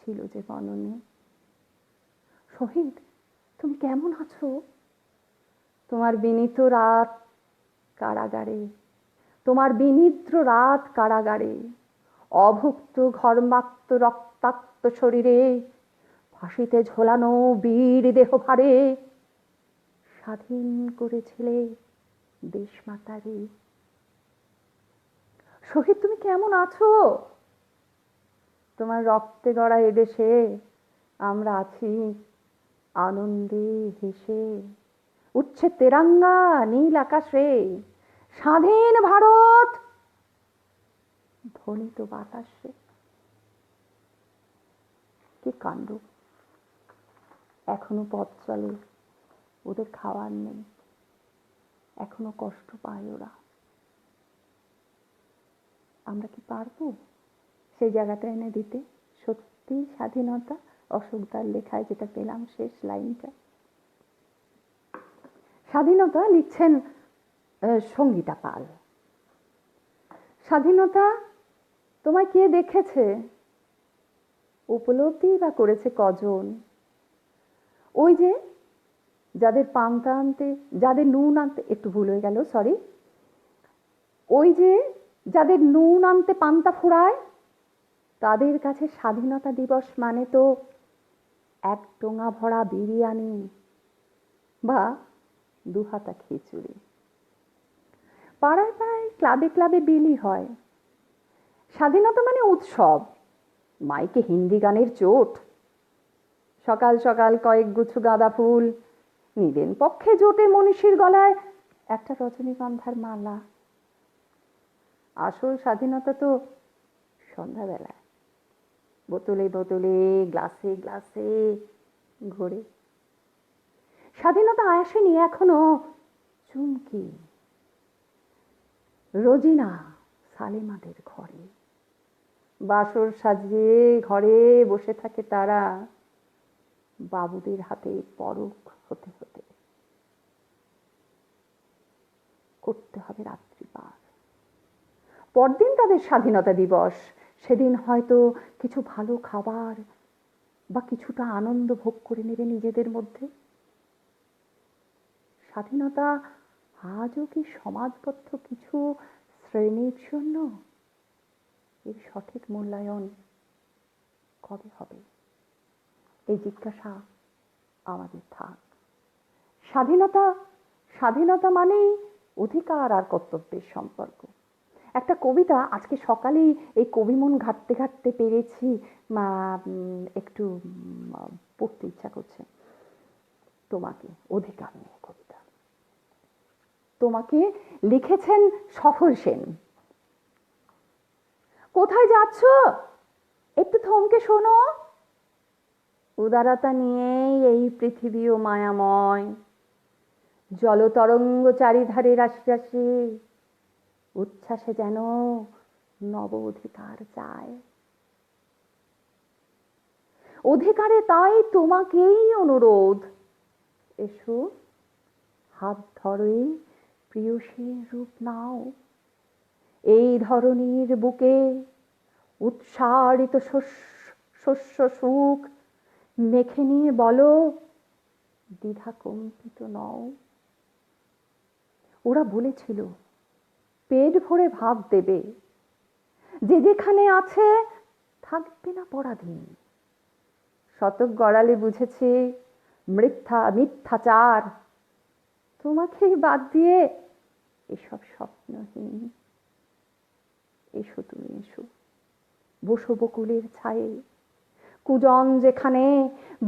ছিল যে বননে। শহীদ তুমি কেমন আছো? তোমার বিনীত রাত কারাগারে, তোমার বিনিদ্র রাত কারাগারে, অভুক্ত ঘর্মাক্ত রক্তাক্ত শরীরে, ফাঁসিতে ঝোলানো বীর দেহ ভারে, স্বাধীন করেছিলে দেশ মাতারে। শহীদ তুমি কেমন আছো? তোমার রক্তে গড়া এদেশে আমরা আছি আনন্দে হেসে। উঠছে তেরাঙ্গা নীল আকাশে, স্বাধীন ভারত ধ্বনিত বাতাসে। কি কাণ্ড! এখনো পথ চলে, ওদের খাওয়ার নেই, এখনো কষ্ট পায় ওরা। আমরা কি পারবো সেই জায়গাটা এনে দিতে? সত্যি স্বাধীনতা, অশোকদার লেখায় যেটা পেলাম শেষ লাইনটা। স্বাধীনতা লিখছেন সঙ্গীতা পাল। স্বাধীনতা তোমায় কে দেখেছে, উপলব্ধি বা করেছে কজন? ওই যে যাদের পান্তা আনতে, যাদের নুন আনতে, একটু ভুল হয়ে গেল, সরি, ওই যে যাদের নুন আনতে পান্তা ফুরায়, তাদের কাছে স্বাধীনতা দিবস মানে তো এক টোঙা ভরা বিরিয়ানি বা দুহাতা খিচুড়ি। পাড়ায় পাড়ায় ক্লাবে ক্লাবে বিলি হয়। স্বাধীনতা মানে উৎসব, মাইকে হিন্দি গানের চোট। সকাল সকাল কয়েক গুচ্ছ গাঁদা ফুল, নিদেন পক্ষে জোটে মনীষীর গলায় একটা রজনীগন্ধার মালা। আসল স্বাধীনতা তো সন্ধ্যাবেলায়, বোতলে বোতলে, গ্লাসে গ্লাসে ঘোরে। স্বাধীনতা আসেনি এখনো চুমকি, রোজিনা, সালেমাদের ঘরে। বাসর সাজিয়ে ঘরে বসে থাকে তারা, বাবুদের হাতে পরখ হতে হতে। করতে হবে রাত্রি পার। পরদিন তাদের স্বাধীনতা দিবস। সেদিন হয়তো কিছু ভালো খাবার বা কিছুটা আনন্দ ভোগ করে নেবে নিজেদের মধ্যে। স্বাধীনতা আজও কি সমাজবদ্ধ কিছু শ্রেণীর জন্য? এর সঠিক মূল্যায়ন কবে হবে? এই জিজ্ঞাসা আমাদের থাক। স্বাধীনতা, স্বাধীনতা মানেই অধিকার আর কর্তব্যের সম্পর্ক। একটা কবিতা আজকে সকালেই এই কবিমন ঘাটতে ঘাটতে পেরেছি, একটু পড়তে ইচ্ছা করছে। তোমাকে, অধিকার নিয়ে কবিতা। তোমাকে লিখেছেন সফল সেন। কোথায় যাচ্ছ? একটু থমকে শোনো। উদারতা নিয়েই এই পৃথিবীও মায়াময়। জলতরঙ্গ চারিধারে রাশি রাশি, উচ্ছ্বাসে যেন নব অধিকার চায়। অধিকারে তাই তোমাকেই অনুরোধ, এসো হাত ধরে প্রিয়সীর রূপ নাও। এই ধরনীর বুকে উৎসারিত শস্য সুখ মেখে নিয়ে বলো, দ্বিধা কম্পিত নও। ওরা বলেছিল পেট ভরে ভাত দেবে, যে যেখানে আছে থাকবে না পরাধীন। শতক গড়ালে বুঝেছি মিথ্যাচার। তোমাকেই বাদ দিয়ে এসব স্বপ্নহীন। এসো তুমি এসো, বসো বকুলের ছায়ে। কুজন যেখানে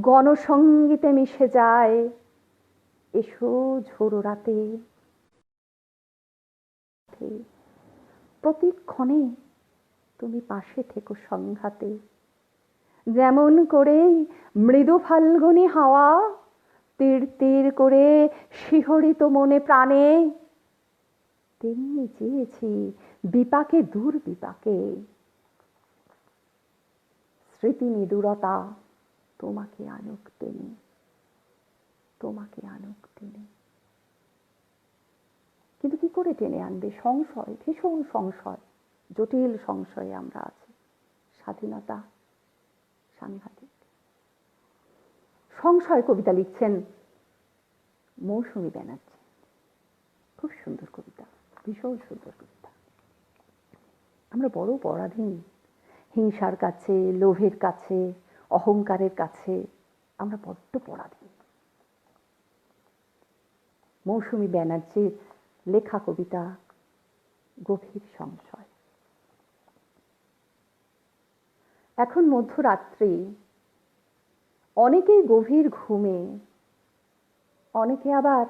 গণসঙ্গীতে মিশে যায়, এসো ঝোড়ো রাতে। প্রতিক্ষণে তুমি পাশে থেকো সংঘাতে। যেমন করে মৃদু ফাল্গুনী হাওয়া তীর তীর করে শিহরিত মনে প্রাণে, তেমনি চেয়েছি বিপাকে দূর বিপাকে। স্মৃতি নিদূরতা তোমাকে আনুক টেনে, তোমাকে আনুক টেনে। কিন্তু কি করে টেনে আনবে? সংশয়, ভীষণ সংশয়, জটিল সংশয়ে আমরা আছি। স্বাধীনতা সাংঘাতিক সংশয়। কবিতা লিখছেন মৌসুমী ব্যানার্জি। খুব সুন্দর কবিতা, ভীষণ সুন্দর কবিতা। আমরা বড় পরাধীন হিংসার কাছে, লোভের কাছে, অহংকারের কাছে। আমরা বড্ড পরাধীন। মৌসুমী ব্যানার্জির লেখা কবিতা গভীর সংশয়। এখন মধ্যরাত্রি, অনেকেই গভীর ঘুমে, অনেকে আবার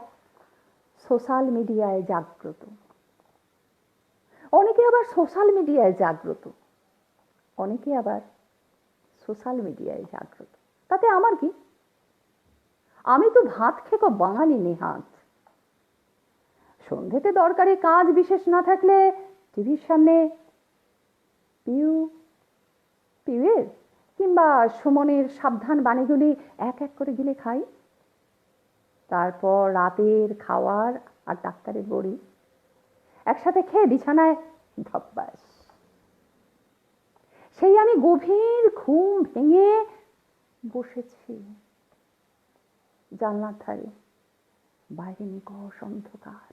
সোশ্যাল মিডিয়ায় জাগ্রত, অনেকে আবার সোশ্যাল মিডিয়ায় জাগ্রত, অনেকে আবার সোশ্যাল মিডিয়ায় জাগ্রত। তাতে আমার কি? আমি তো ভাত খেকো বাঙালি নেহাত। সন্ধেতে দরকারি কাজ বিশেষ না থাকলে টিভির সামনে পিউ পিউয়ের কিংবা সুমনের সাবধান বাণীগুলি এক এক করে গিলে খাই। তারপর রাতের খাওয়ার আর ডাক্তারের বড়ি একসাথে খেয়ে বিছানায় ধপ্পাস। সেই আমি গভীর ঘুম ভেঙে বসেছি জানলার ধারে। বাইরে নিকষ অন্ধকার,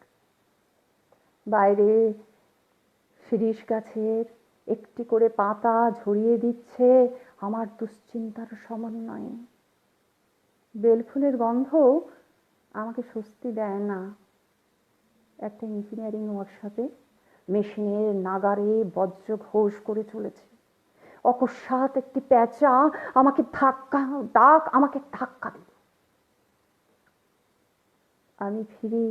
বাইরে শিরীষ গাছের একটি করে পাতা ঝরিয়ে দিচ্ছে আমার দুশ্চিন্তার সমন্বয়ে। বেলফুলের গন্ধ আমাকে স্বস্তি দেয় না। একটা ইঞ্জিনিয়ারিং ওয়ার্কশপে মেশিনের নাগারে বজ্র ঘোষ করে চলেছে। অকস্মাৎ একটি প্যাঁচা আমাকে ধাক্কা দিল। আমি ফিরি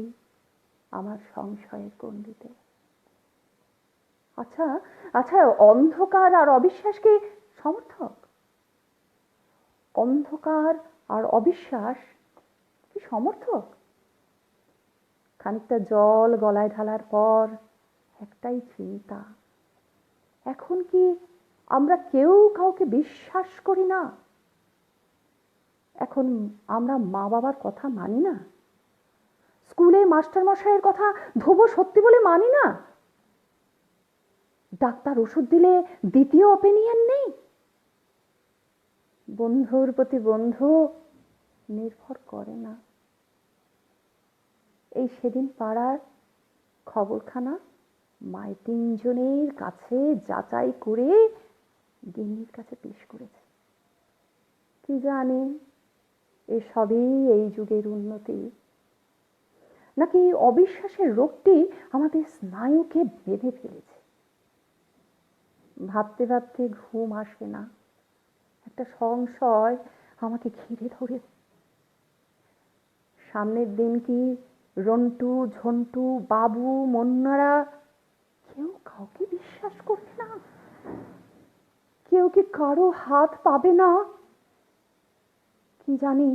আমার সংশয়ের গণ্ডিতে। আচ্ছা আচ্ছা, অন্ধকার আর অবিশ্বাস কি সমর্থক? অন্ধকার আর অবিশ্বাস কি সমর্থক? খানিকটা জল গলায় ঢালার পর একটাই চিন্তা, এখন কি আমরা কেউ কাউকে বিশ্বাস করি না? এখন আমরা মা বাবার কথা মানি না, স্কুলে মাস্টার মশাইয়ের কথা ধোবো সত্যি বলে মানি না, ডাক্তার ওষুধ দিলে দ্বিতীয় অপিনিয়ন নেই, বন্ধুর প্রতি বন্ধু নির্ভর করে না। এই সেদিন পাড়ার খবরখানা মায়ের তিনজনের কাছে যাচাই করে গিন্নির কাছে পেশ করেছে। কি জানি এসবই এই যুগের উন্নতি, নাকি অবিশ্বাসের রোগটি আমাদের স্নায়ুকে বেঁধে ফেলেছে। ভাবতে ভাবতে ঘুম আসে না, একটা সংশয় আমাকে ঘিরে ধরে। সামনের দিন কি রন্টু, ঝন্টু, বাবু, মন্নারা কেউ কাউকে বিশ্বাস করবে না? কেউ কি কারো হাত পাবে না? কি জানি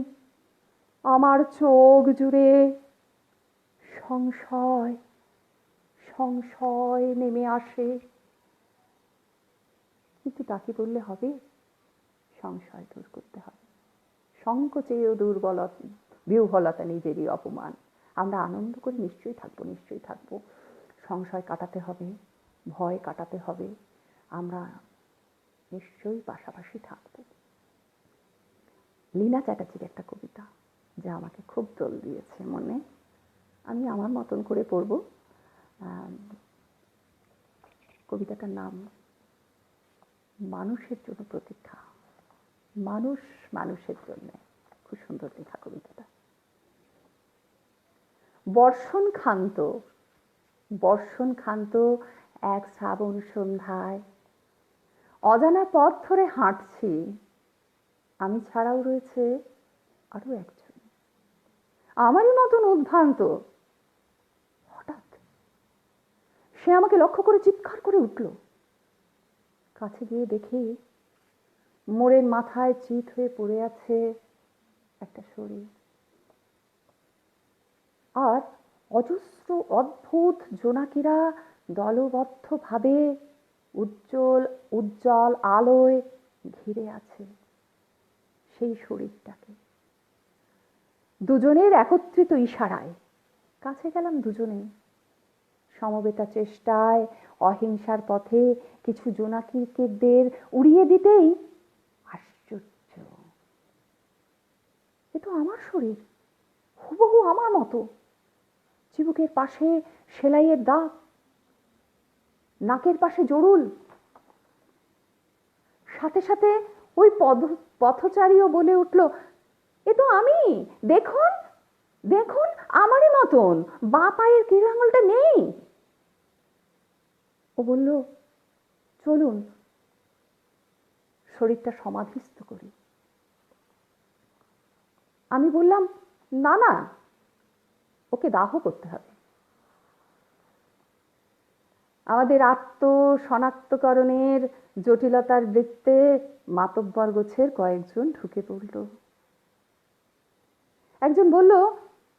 আমার চোখ জুড়ে সংশয় সংশয় নেমে আসে। কিন্তু তাকে বললে হবে? সংশয় দূর করতে হবে। সংকোচেয় বিহ্বলতা নিজেরই অপমান। আমরা আনন্দ করে নিশ্চয়ই থাকবো। সংশয় কাটাতে হবে, ভয় কাটাতে হবে, আমরা নিশ্চয়ই পাশাপাশি থাকবো। লীনা চ্যাটার্জির একটা কবিতা যা আমাকে খুব দোল দিয়েছে মনে, আমি আমার মতন করে পড়ব। কবিতাটার নাম মানুষের জন্য প্রতীক্ষা। মানুষ মানুষের জন্য। খুব সুন্দর লেখা কবিতাটা। বর্ষণ ক্ষান্ত এক শ্রাবণ সন্ধ্যায় অজানা পথ ধরে হাঁটছি, আমি ছাড়াও রয়েছে আরো একজন আমারই মতন উদ্ভ্রান্ত। হঠাৎ সে আমাকে লক্ষ্য করে চিৎকার করে উঠল। কাছে গিয়ে দেখি মোড়ের মাথায় চিত হয়ে পড়ে আছে একটা শরীর, আর অজস্র অদ্ভুত জোনাকিরা দলবদ্ধভাবে উজ্জ্বল আলোয় ঘিরে আছে সেই শরীরটাকে। দুজনের একত্রিত ইশারায় কাছে গেলাম দুজনে। সমবেতা চেষ্টায় অহিংসার পথে কিছু জোনাকিদের উড়িয়ে দিতেই আশ্চর্য, এ তো আমার শরীর, হুবহু আমার মতো। চিবুকের পাশে সেলাইয়ের দাগ, নাকের পাশে জড়ুল। সাথে সাথে ওই পথচারীও বলে উঠল, এ তো আমি, দেখুন দেখুন আমারই মতন, বাঁ পায়ের কিল আঙুলটা নেই। ও বলল, চলুন। শরীরটা সমাধিস্থ করি। আমি বললাম, না না, ওকে দাহ করতে হবে। আমাদের আত্মশনাক্তকরণের জটিলতার বৃত্তে মাতব্বর গোছের কয়েকজন ঢুকে পড়ল। একজন বলল,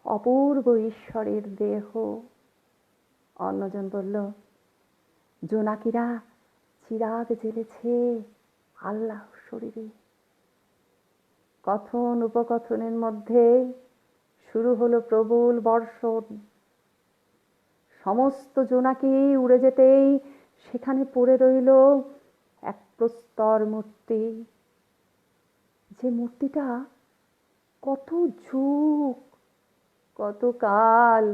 অপূর্ব ঈশ্বরের দেহ। অন্যজন বলল, জোনাকিরা চিরাগ জ্বেলেছে আল্লাহ শরীরে। কথন উপকথনের মধ্যে শুরু হলো প্রবল বর্ষণ। সমস্ত জোনাকি উড়ে যেতেই সেখানে পড়ে রইল এক প্রস্তর মূর্তি, যে মূর্তিটা কত যুগ, কত কাল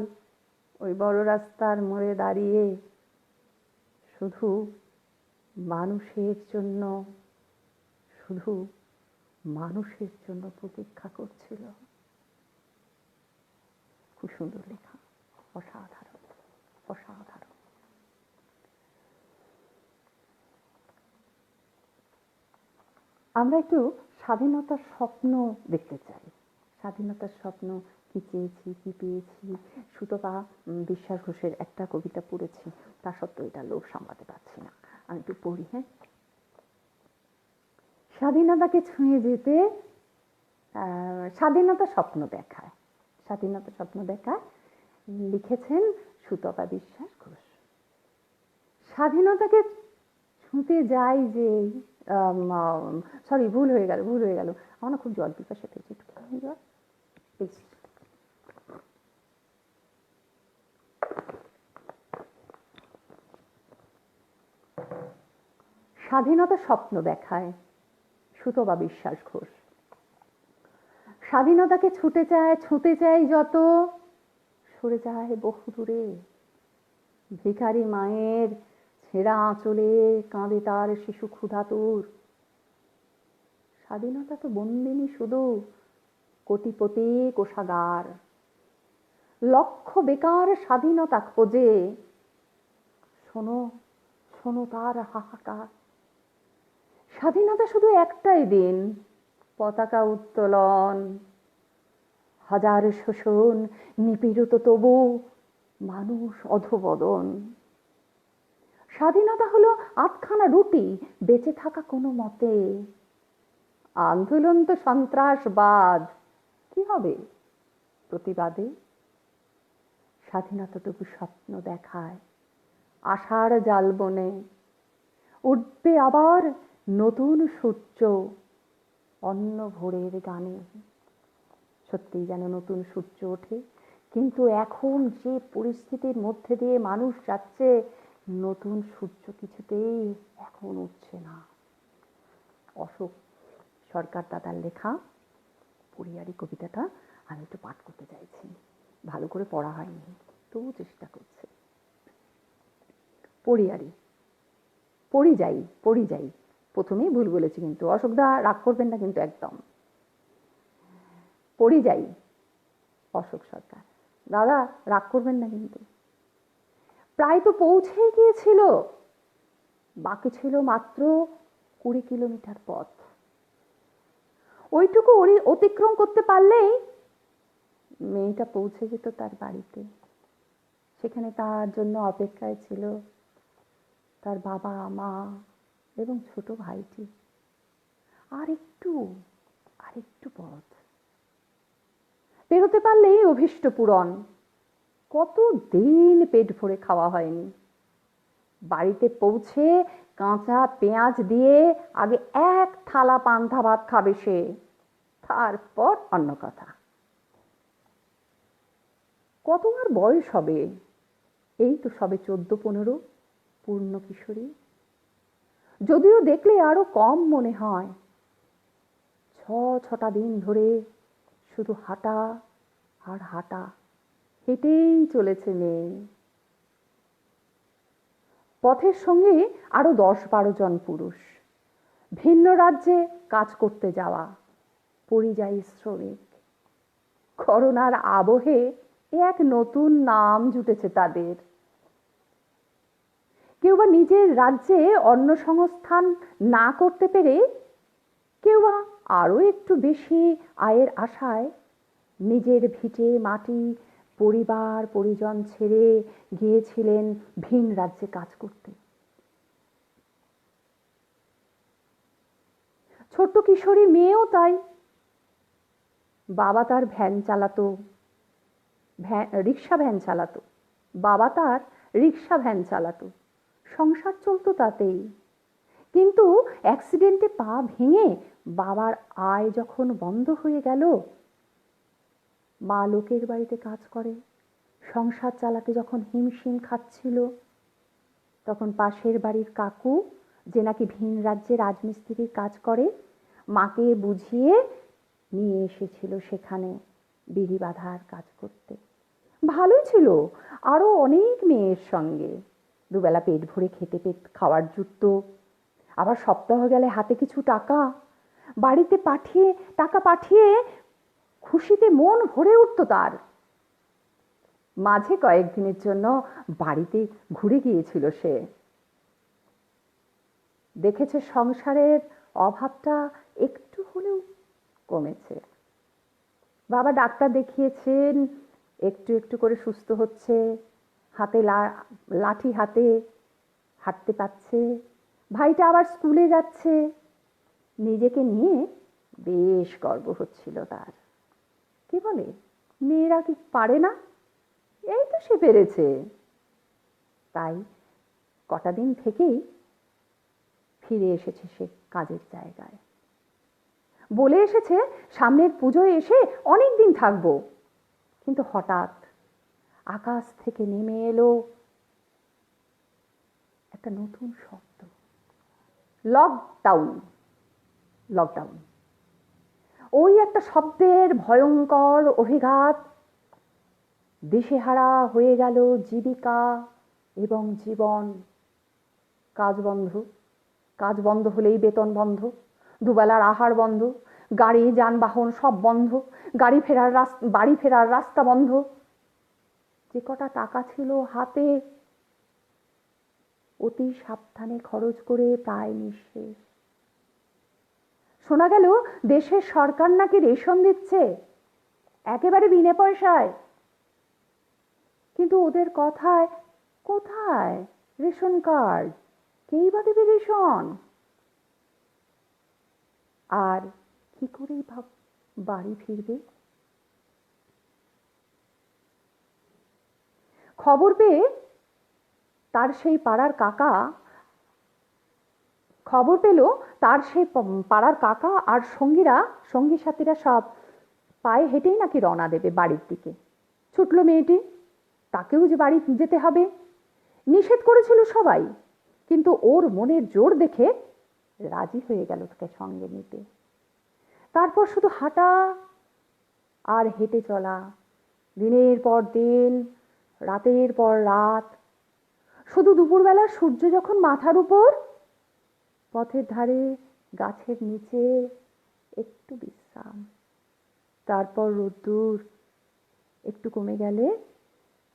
ওই বড় রাস্তার মোড়ে দাঁড়িয়ে শুধু মানুষের জন্য, শুধু মানুষের জন্য প্রতীক্ষা করছিল। খুব সুন্দর লেখা, অসাধারণ অসাধারণ। আমরা একটু স্বাধীনতার স্বপ্ন দেখতে চাই। স্বাধীনতার স্বপ্ন, কি চেয়েছি, কি পেয়েছি। সুতপা বিশ্বাস ঘোষের একটা কবিতা পড়েছি, তা সত্ত্বেও এটা লোভ সামলাতে পারছি না, আমি একটু পড়ি। হ্যাঁ, স্বাধীনতাকে ছুঁয়ে যেতে স্বাধীনতা স্বপ্ন দেখায়, স্বাধীনতা স্বপ্ন দেখায়, লিখেছেন সুতপা বিশ্বাস ঘোষ। স্বাধীনতাকে ছুঁতে যাই যে, সরি, ভুল হয়ে গেল। আমার না খুব জল পিপাসা পেয়েছে, একটু জল প্লিজ। স্বাধীনতা স্বপ্ন দেখায়, সুতপা বিশ্বাস ঘোষ। স্বাধীনতাকে ছুঁতে চাই যত, সরে যায় বহু দূরে। ভিখারি মায়ের ছেঁড়া আঁচলে কাঁদে তার শিশু ক্ষুধাতুর। স্বাধীনতা তো বন্দিনী শুধু কোটিপতি কোষাগার। লক্ষ বেকার স্বাধীনতা খোঁজে, শোনো শোনো তার হাহাকার। স্বাধীনতা শুধু একটাই দিন, পতাকা উত্তোলন। হাজার শোষণ নিপীড়িত তবু মানুষ অধোবদন। স্বাধীনতা হলো আধখানা রুটি, বেঁচে থাকা কোনো মতে। আন্দোলন তো সন্ত্রাসবাদ, কি হবে প্রতিবাদে? স্বাধীনতা তবু স্বপ্ন দেখায়, আশার জাল বনে। উঠবে আবার নতুন সূর্য অন্য ভোরের গানে। সত্যিই যেন নতুন সূর্য ওঠে, কিন্তু এখন যে পরিস্থিতির মধ্যে দিয়ে মানুষ যাচ্ছে, নতুন সূর্য কিছুতেই এখন উঠছে না। অশোক সরকার দাদার লেখা পরিয়ারি কবিতাটা আমি একটু পাঠ করতে চাইছি। ভালো করে পড়া হয়নি, তবু চেষ্টা করছে। পরিয়ারি। পড়ি যাই, প্রথমেই ভুল বলেছি, কিন্তু অশোকদা রাগ করবেন না কিন্তু একদম। পড়ি যাই, অশোক সরকার দাদা রাগ করবেন না কিন্তু। প্রায় তো পৌঁছেই গিয়েছিল, বাকি ছিল মাত্র 20 কিলোমিটার পথ। ওইটুকু অতিক্রম করতে পারলেই মেয়েটা পৌঁছে যেত তার বাড়িতে। সেখানে তার জন্য অপেক্ষায় ছিল তার বাবা, মা এবং ছোট ভাইটি। আর একটু পথ পেরোতে পারলেই অভীষ্ট পূরণ। কত দিন পেট ভরে খাওয়া হয়নি। বাড়িতে পৌঁছে কাঁচা পেঁয়াজ দিয়ে আগে এক থালা পান্তা ভাত খাবে সে, তারপর অন্য কথা। কত আর বয়স হবে? এই তো সবে 14-15, পূর্ণ কিশোরী। যদিও দেখলে আরো কম মনে হয়। 6-6টা দিন ধরে শুধু হাঁটা আর হাঁটা, হেঁটেই চলেছে মেয়ে। পথের সঙ্গে আরো 10-12 জন পুরুষ, ভিন্ন রাজ্যে কাজ করতে যাওয়া পরিযায়ী শ্রমিক। করোনার আবহে এক নতুন নাম জুটেছে তাদের। কেউ বা নিজের রাজ্যে অন্ন সংস্থান না করতে পেরে কেউ বা আরও একটু বেশি আয়ের আশায় নিজের ভিটে মাটি পরিবার পরিজন ছেড়ে গিয়েছিলেন ভিন রাজ্যে কাজ করতে। ছোট্ট কিশোরী মেয়েও তাই। বাবা তার ভ্যান চালাতো, রিক্সা ভ্যান চালাতো, বাবা তার রিক্সা ভ্যান চালাতো, সংসার চলতো তাতেই। কিন্তু অ্যাক্সিডেন্টে পা ভেঙে বাবার আয় যখন বন্ধ হয়ে গেল, মা লোকের বাড়িতে কাজ করে, সংসার চালাতে যখন হিমশিম খাচ্ছিল, তখন পাশের বাড়ির কাকু, যে নাকি ভিন রাজ্যে রাজমিস্ত্রির কাজ করে, মাকে বুঝিয়ে নিয়ে এসেছিল সেখানে বিড়ি বাঁধার কাজ করতে। ভালোই ছিল, আরও অনেক মেয়ের সঙ্গে দুবেলা পেট ভরে খেতে খাওয়ার জুটতো। আবার সপ্তাহ গেলে হাতে কিছু টাকা বাড়িতে পাঠিয়ে খুশিতে মন ভরে উঠত তার। মাঝে কয়েকদিনের জন্য বাড়িতে ঘুরে গিয়েছিল সে, দেখেছে সংসারের অভাবটা একটু হলেও কমেছে। বাবা ডাক্তার দেখিয়েছেন, একটু একটু করে সুস্থ হচ্ছে, হাতে লাঠি হাতে হাঁটতে পারছে, ভাইটা আবার স্কুলে যাচ্ছে। নিজেকে নিয়ে বেশ গর্ব হচ্ছিল তার। কি বলে, মেয়েরা কি পারে না? এই তো সে পেরেছে। তাই কটা দিন থেকেই ফিরে এসেছে সে কাজের জায়গায়। বলে এসেছে সামনের পুজোয় এসে অনেক দিন থাকবো। কিন্তু হঠাৎ আকাশ থেকে নেমে এলো একটা নতুন শব্দ, লকডাউন। লকডাউন, ওই একটা শব্দের ভয়ঙ্কর অভিঘাত। দিশেহারা হয়ে গেল জীবিকা এবং জীবন। কাজ বন্ধ, কাজ বন্ধ হলেই বেতন বন্ধ, দুবেলার আহার বন্ধ, গাড়ি যানবাহন সব বন্ধ, বাড়ি ফেরার রাস্তা বন্ধ। যে কটা টাকা ছিল হাতে, অতি সাবধানে খরচ করে প্রায় নিঃশেষ। শোনা গেল দেশের সরকার নাকি রেশন দিচ্ছে একেবারে বিনা পয়সায়। কিন্তু ওদের কথায় কোথায় রেশন কার্ড, কেই বা দেবে রেশন? আর কি করেই বাড়ি ফিরবে? খবর পেয়ে তার সেই পাড়ার কাকা খবর পেল তার সেই পাড়ার কাকা আর সঙ্গী সাথীরা সব পায়ে হেঁটেই নাকি রওনা দেবে বাড়ির দিকে। ছুটল মেয়েটি, তাকেও যে বাড়ি যেতে হবে। নিষেধ করেছিল সবাই, কিন্তু ওর মনের জোর দেখে রাজি হয়ে গেল তাকে সঙ্গে নিতে। তারপর শুধু হাঁটা আর হেঁটে চলা, দিনের পর দিন, রাতের পর রাত। শুধু দুপুরবেলা সূর্য যখন মাথার উপর, পথের ধারে গাছের নিচে একটু বিশ্রাম, তারপর রোদ্দুর একটু কমে গেলে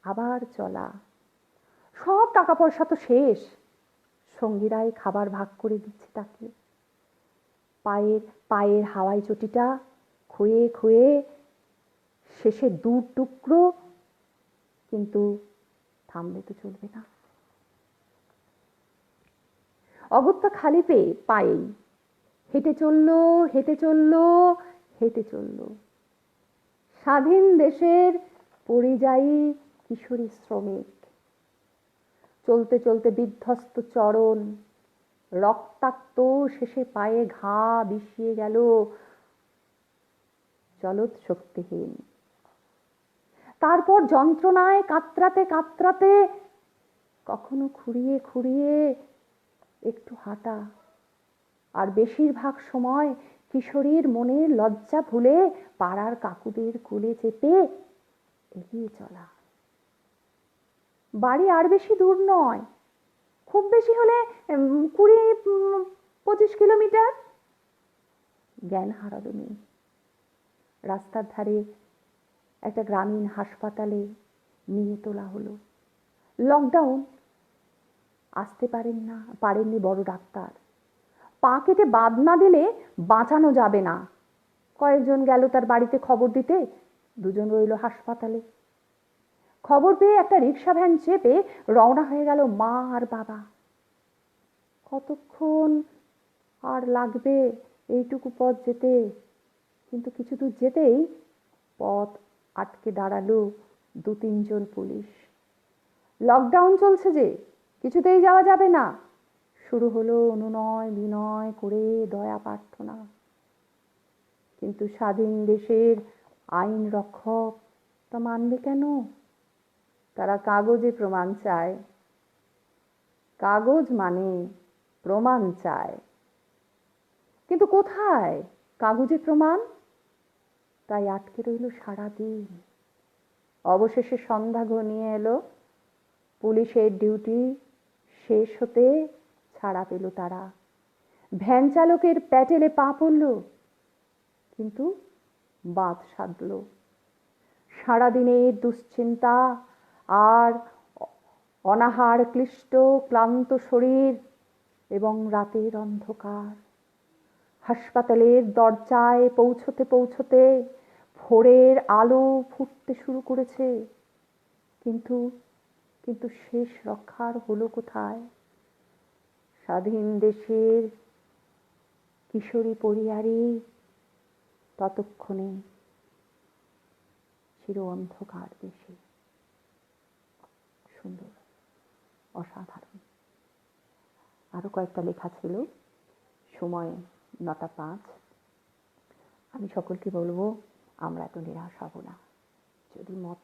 আবার চলা। সব টাকা পয়সা তো শেষ, সঙ্গীরাই খাবার ভাগ করে দিচ্ছে তাকে। পায়ের হাওয়াই চটিটা খুয়ে খুয়ে শেষে 2 টুকরো, কিন্তু থামলে তো চলবে না। অগত্যা খালি পায়েই হেঁটে চললো, হেঁটে চললো, হেঁটে চললো। স্বাধীন দেশের পরিযায়ী কিশোরী শ্রমিক। চলতে চলতে বিধ্বস্ত চরণ, রক্তাক্ত, শেষে পায়ে ঘা বিষিয়ে গেল, চলৎ শক্তিহীন। তারপর যন্ত্রণায় কাতরাতে কাতরাতে কখনো খুঁড়িয়ে খুঁড়িয়ে একটু হাঁটা, আর বেশিরভাগ সময় কিশোরীর মনের লজ্জা ভুলে পাড়ার কাকুদের কোলে চেপে এগিয়ে চলা। বাড়ি আর বেশি দূর নয়, খুব বেশি হলে 20-25 কিলোমিটার। জ্ঞান হারালো মেয়ে। রাস্তার ধারে একটা গ্রামীণ হাসপাতালে নিয়ে তোলা হলো। লকডাউন, আসতে পারেননি বড় ডাক্তার। পা কেটে বাদ না দিলে বাঁচানো যাবে না। কয়েকজন গেল তার বাড়িতে খবর দিতে, দুজন রইল হাসপাতালে। খবর পেয়ে একটা রিক্সা ভ্যান চেপে রওনা হয়ে গেল মা আর বাবা। কতক্ষণ আর লাগবে এইটুকু পথ যেতে? কিন্তু কিছু দূর যেতেই পথ আটকে দাঁড়ালো 2-3 জন পুলিশ। লকডাউন চলছে যে, কিছুতেই যাওয়া যাবে না। শুরু হলো অনুনয় বিনয় করে দয়া প্রার্থনা। কিন্তু স্বাধীন দেশের আইন রক্ষক তা মানবে কেন? তারা কাগজে প্রমাণ চায়। কাগজ মানে প্রমাণ চায়, কিন্তু কোথায় কাগজে প্রমাণ? তাই আটকে রইল সারাদিন। অবশেষে সন্ধ্যা ঘনিয়ে এলো। পুলিশের ডিউটি শেষ হতে ছাড়া পেল তারা। ভ্যান চালকের প্যাটেলে পা পড়ল, কিন্তু বাঁধ সাধল। সারাদিনের দুশ্চিন্তা আর অনাহার ক্লিষ্ট ক্লান্ত শরীর এবং রাতের অন্ধকার। হাসপাতালের দরজায় পৌঁছতে পৌঁছতে ভোরের আলো ফুটতে শুরু করেছে, কিন্তু কিন্তু শেষ রক্ষার হলো কোথায়? স্বাধীন দেশের কিশোরী পরিয়ারি ততক্ষণে চির অন্ধকার দেশে। সুন্দর, অসাধারণ। আরো কয়েকটা লেখা ছিল। সময় 9টা 5। আমি সকলকে বলবো, আমরা এত নিরাশ হব না। যদি মত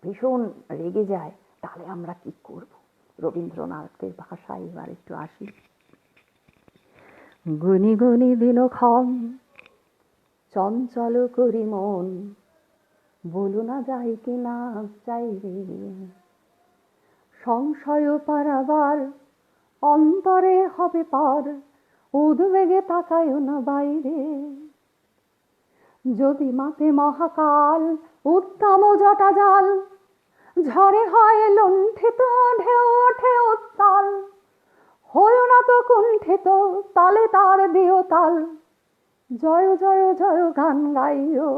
ভীষণ রেগে যায় তাহলে আমরা কি করব? রবীন্দ্রনাথের ভাষায় এবার একটু আসি। গুনি গুনি দিনক্ষণ চঞ্চল করি মন, বলো না যাই কি না যাই রে। সংশয় পারাবার অন্তরে হবে পার, উদ্বেগে তাকায় না বাইরে। যদি মাপে মহাকাল উত্তম জটা জাল, ঝড়ে হয় লুণ্ঠিত ঢেউ ওঠে উত্তাল। হয়ো না তো কুণ্ঠিত, তালে তার দিও তাল। জয় জয় জয় গান গাইও,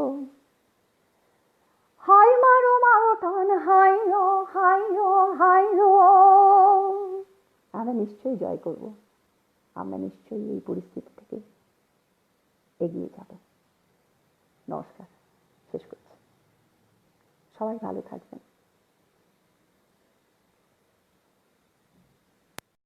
হাই মারো মারো টান হাইও হাইও হাইও। আমরা নিশ্চয়ই জয় করব। আমরা নিশ্চয়ই এই পরিস্থিতি থেকে এগিয়ে যাব। নমস্কার, শেষ করছি। সবাই ভালো থাকবেন।